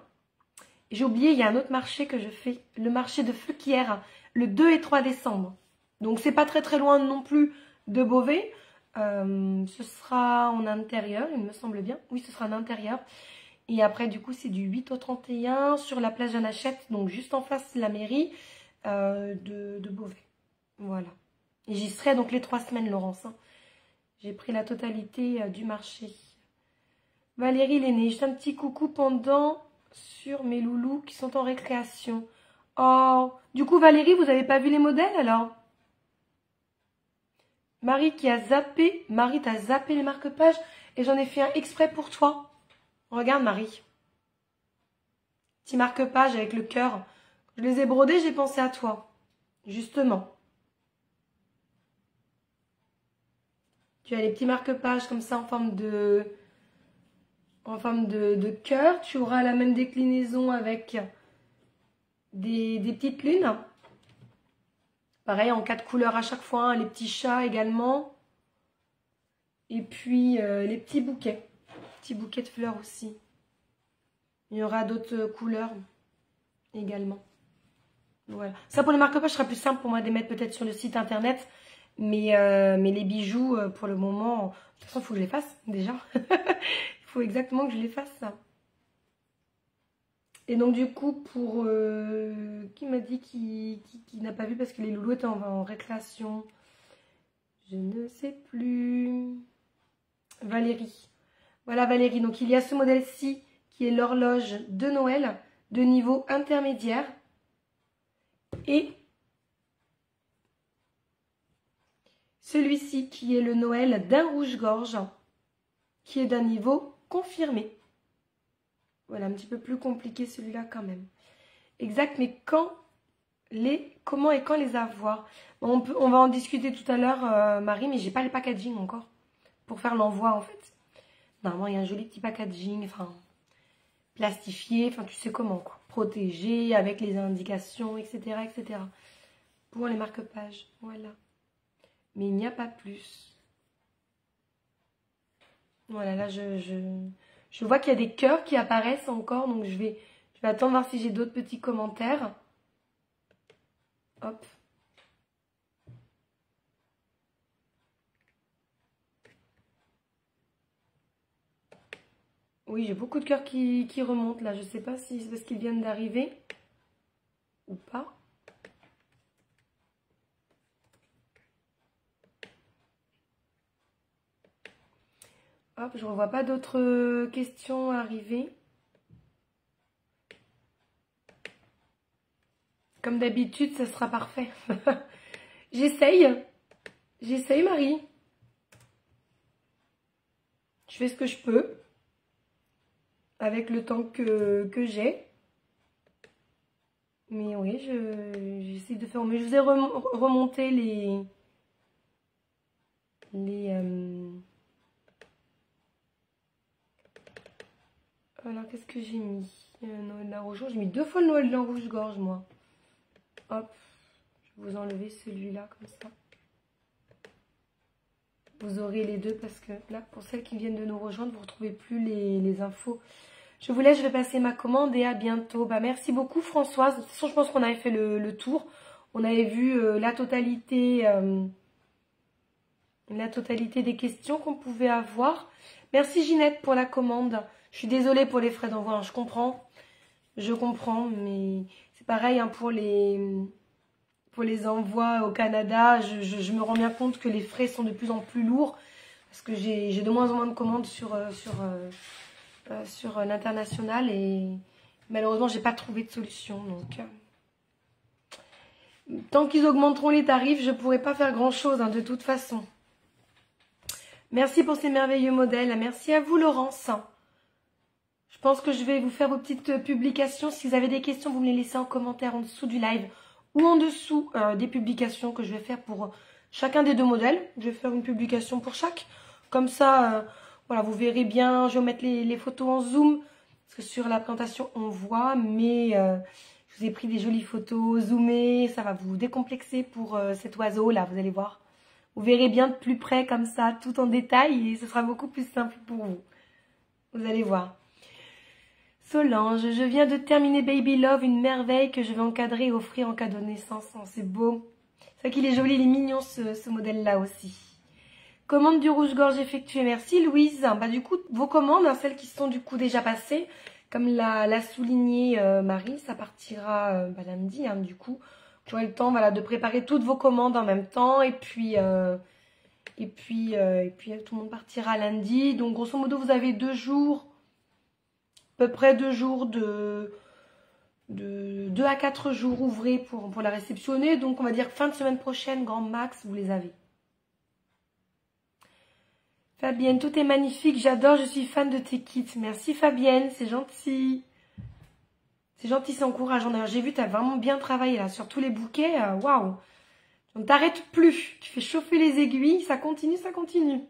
J'ai oublié, il y a un autre marché que je fais. Le marché de Feuquières, le 2 et 3 décembre. Donc, c'est pas très très loin non plus de Beauvais. Ce sera en intérieur, il me semble bien. Oui, ce sera en intérieur. Et après, du coup, c'est du 8 au 31 sur la plage Jeanne Hachette, donc juste en face de la mairie de Beauvais. Voilà. Et j'y serai donc les 3 semaines, Laurence. Hein. J'ai pris la totalité du marché. Valérie l'aînée, juste un petit coucou pendant sur mes loulous qui sont en récréation. Oh, du coup, Valérie, vous n'avez pas vu les modèles alors? Marie qui a zappé. Marie, t'as zappé les marque-pages et j'en ai fait un exprès pour toi. Regarde, Marie. Petit marque-page avec le cœur. Je les ai brodés, j'ai pensé à toi. Justement. Tu as les petits marque-pages comme ça en forme de cœur. Tu auras la même déclinaison avec des petites lunes. Pareil, en 4 couleurs à chaque fois. Hein, les petits chats également. Et puis les petits bouquets. Petits bouquets de fleurs aussi. Il y aura d'autres couleurs également. Voilà. Ça pour les marque-pages, ce sera plus simple pour moi de les mettre peut-être sur le site internet. Mais les bijoux, pour le moment, de toute façon, il faut que je les fasse déjà. Il faut exactement que je les fasse, ça. Et donc, du coup, pour... qui m'a dit qui n'a pas vu parce que les loulous étaient en récréation? Je ne sais plus. Valérie. Voilà, Valérie. Donc, il y a ce modèle-ci qui est l'horloge de Noël de niveau intermédiaire. Et celui-ci qui est le Noël d'un rouge-gorge, qui est d'un niveau confirmé. Voilà, un petit peu plus compliqué celui-là quand même. Exact, mais comment et quand les avoir? On va en discuter tout à l'heure, Marie, mais j'ai pas les packaging encore pour faire l'envoi en fait. Normalement, il y a un joli petit packaging, enfin, plastifié, enfin, tu sais comment, quoi. Protégé, avec les indications, etc., etc. Pour les marque-pages, voilà. Mais il n'y a pas plus. Voilà, là, je vois qu'il y a des cœurs qui apparaissent encore. Donc, je vais attendre voir si j'ai d'autres petits commentaires. Hop. Oui, j'ai beaucoup de cœurs qui remontent là. Je ne sais pas si c'est parce qu'ils viennent d'arriver ou pas. Hop, je ne revois pas d'autres questions arriver. Comme d'habitude, ça sera parfait. J'essaye. J'essaye, Marie. Je fais ce que je peux. Avec le temps que j'ai. Mais oui, j'essaie de faire... Mais je vous ai remonté alors, qu'est-ce que j'ai mis? Noël d'un rouge-gorge. J'ai mis 2 fois le Noël d'un rouge-gorge, moi. Hop. Je vais vous enlever celui-là, comme ça. Vous aurez les deux, parce que là, pour celles qui viennent de nous rejoindre, vous ne retrouvez plus les infos. Je vous laisse, je vais passer ma commande et à bientôt. Bah, merci beaucoup, Françoise. De toute façon, je pense qu'on avait fait le tour. On avait vu la totalité des questions qu'on pouvait avoir. Merci, Ginette, pour la commande. Je suis désolée pour les frais d'envoi, hein, je comprends, mais c'est pareil hein, pour les pour les envois au Canada. Je me rends bien compte que les frais sont de plus en plus lourds parce que j'ai de moins en moins de commandes sur l'international et malheureusement, j'ai pas trouvé de solution. Donc, tant qu'ils augmenteront les tarifs, je pourrai pas faire grand-chose de toute façon. Merci pour ces merveilleux modèles. Merci à vous, Laurence. Je pense que je vais vous faire vos petites publications. Si vous avez des questions, vous me les laissez en commentaire en dessous du live ou en dessous des publications que je vais faire pour chacun des deux modèles. Je vais faire une publication pour chaque. Comme ça, voilà, vous verrez bien. Je vais mettre les photos en zoom parce que sur la présentation, on voit. Mais je vous ai pris des jolies photos zoomées. Ça va vous décomplexer pour cet oiseau-là, vous allez voir. Vous verrez bien de plus près comme ça, tout en détail, et ce sera beaucoup plus simple pour vous. Vous allez voir. Solange, je viens de terminer Baby Love, une merveille que je vais encadrer et offrir en cadeau de naissance. Oh, c'est beau. C'est vrai qu'il est joli, il est mignon ce modèle-là aussi. Commande du rouge-gorge effectuée. Merci Louise. Bah, du coup, vos commandes, celles qui sont du coup déjà passées, comme l'a souligné Marie, ça partira lundi du coup. Vous aurez le temps de préparer toutes vos commandes en même temps et puis tout le monde partira lundi. Donc grosso modo vous avez 2 jours, à peu près 2 jours de 2 à 4 jours ouvrés pour la réceptionner. Donc on va dire fin de semaine prochaine, grand max, vous les avez. Fabienne, tout est magnifique, j'adore, je suis fan de tes kits. Merci Fabienne, c'est gentil. C'est gentil, c'est encourageant. D'ailleurs, j'ai vu, tu as vraiment bien travaillé là sur tous les bouquets. Waouh! On ne t'arrête plus. Tu fais chauffer les aiguilles. Ça continue, ça continue. Le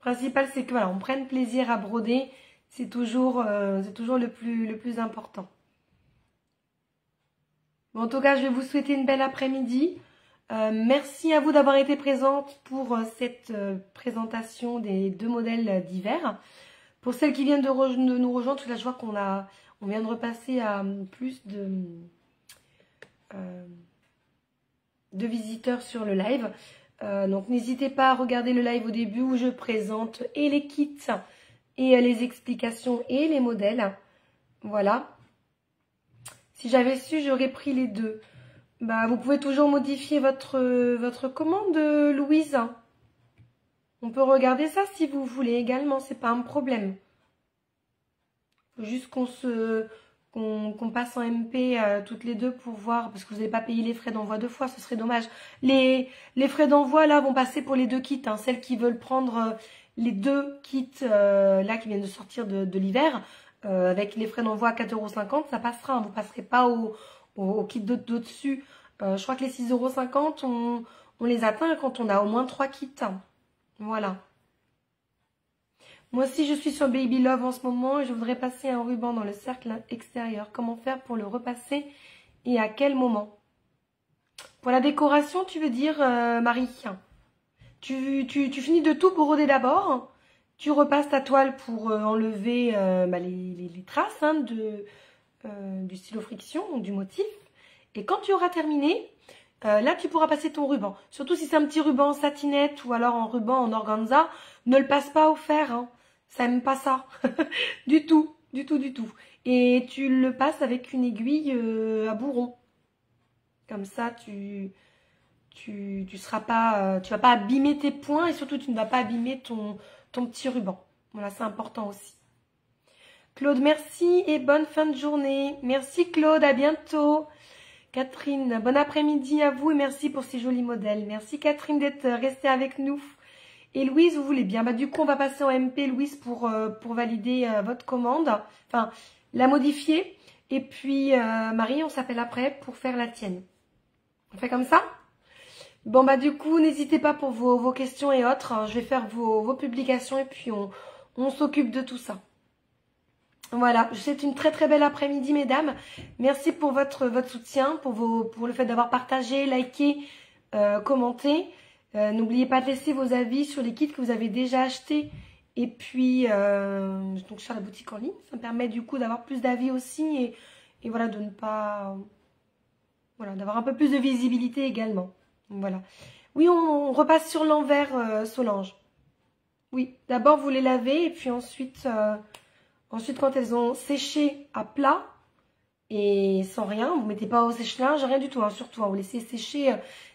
principal, c'est que voilà, on prenne plaisir à broder. C'est toujours le plus important. Bon, en tout cas, je vais vous souhaiter une belle après-midi. Merci à vous d'avoir été présente pour cette présentation des 2 modèles d'hiver. Pour celles qui viennent de nous rejoindre, toute la joie on vient de repasser à plus de visiteurs sur le live. Donc n'hésitez pas à regarder le live au début où je présente et les kits et les explications et les modèles. Voilà. Si j'avais su, j'aurais pris les 2. Bah, vous pouvez toujours modifier votre commande, Louise. On peut regarder ça si vous voulez également, c'est pas un problème. Faut juste qu'on passe en MP toutes les deux pour voir, parce que vous n'avez pas payé les frais d'envoi 2 fois, ce serait dommage. Les frais d'envoi là vont passer pour les 2 kits, celles qui veulent prendre les 2 kits là qui viennent de sortir de l'hiver, avec les frais d'envoi à 4,50 €, ça passera, vous ne passerez pas au kit d'au-dessus. Je crois que les 6,50 €, on les atteint quand on a au moins 3 kits. Voilà. Moi aussi, je suis sur Baby Love en ce moment et je voudrais passer un ruban dans le cercle extérieur. Comment faire pour le repasser et à quel moment? Pour la décoration, tu veux dire, Marie? Tu finis de tout broder d'abord. Tu repasses ta toile pour enlever les traces du stylo friction, du motif. Et quand tu auras terminé, là, tu pourras passer ton ruban. Surtout si c'est un petit ruban en satinette ou alors en ruban en organza, ne le passe pas au fer. Ça n'aime pas ça. Du tout, du tout, du tout. Et tu le passes avec une aiguille à bourron. Comme ça, tu seras pas, tu vas pas abîmer tes points et surtout, tu ne vas pas abîmer ton petit ruban. Voilà, c'est important aussi. Claude, merci et bonne fin de journée. Merci Claude, à bientôt. Catherine, bon après-midi à vous et merci pour ces jolis modèles. Merci Catherine d'être restée avec nous. Et Louise, vous voulez bien. Bah, du coup, on va passer en MP, Louise, pour valider votre commande. Enfin, la modifier. Et puis, Marie, on s'appelle après pour faire la tienne. On fait comme ça? Bon, bah du coup, n'hésitez pas pour vos questions et autres. Je vais faire vos publications et puis on s'occupe de tout ça. Voilà, je vous souhaite une très très belle après-midi, mesdames. Merci pour votre soutien, pour le fait d'avoir partagé, liké, commenté. N'oubliez pas de laisser vos avis sur les kits que vous avez déjà achetés. Et puis, donc sur la boutique en ligne. Ça me permet du coup d'avoir plus d'avis aussi. Et voilà, de ne pas... Voilà, d'avoir un peu plus de visibilité également. Voilà. Oui, on repasse sur l'envers, Solange. Oui, d'abord vous les lavez et puis ensuite quand elles ont séché à plat, et sans rien. Vous ne mettez pas au sèche-linge, rien du tout, hein, surtout. Hein, vous laissez sécher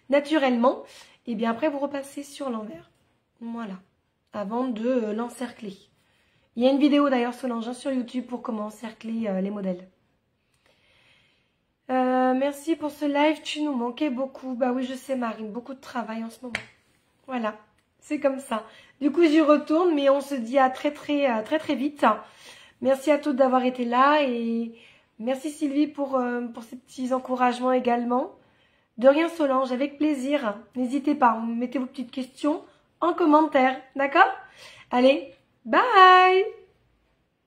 naturellement. Et bien après, vous repassez sur l'envers. Voilà. Avant de l'encercler. Il y a une vidéo d'ailleurs Solange sur YouTube pour comment encercler les modèles. Merci pour ce live, tu nous manquais beaucoup. Bah oui, je sais Marine, beaucoup de travail en ce moment. Voilà, c'est comme ça. Du coup, j'y retourne, mais on se dit à très vite. Merci à toutes d'avoir été là et merci Sylvie pour ces petits encouragements également. De rien Solange, avec plaisir. N'hésitez pas, vous mettez vos petites questions en commentaire, d'accord? Allez, bye!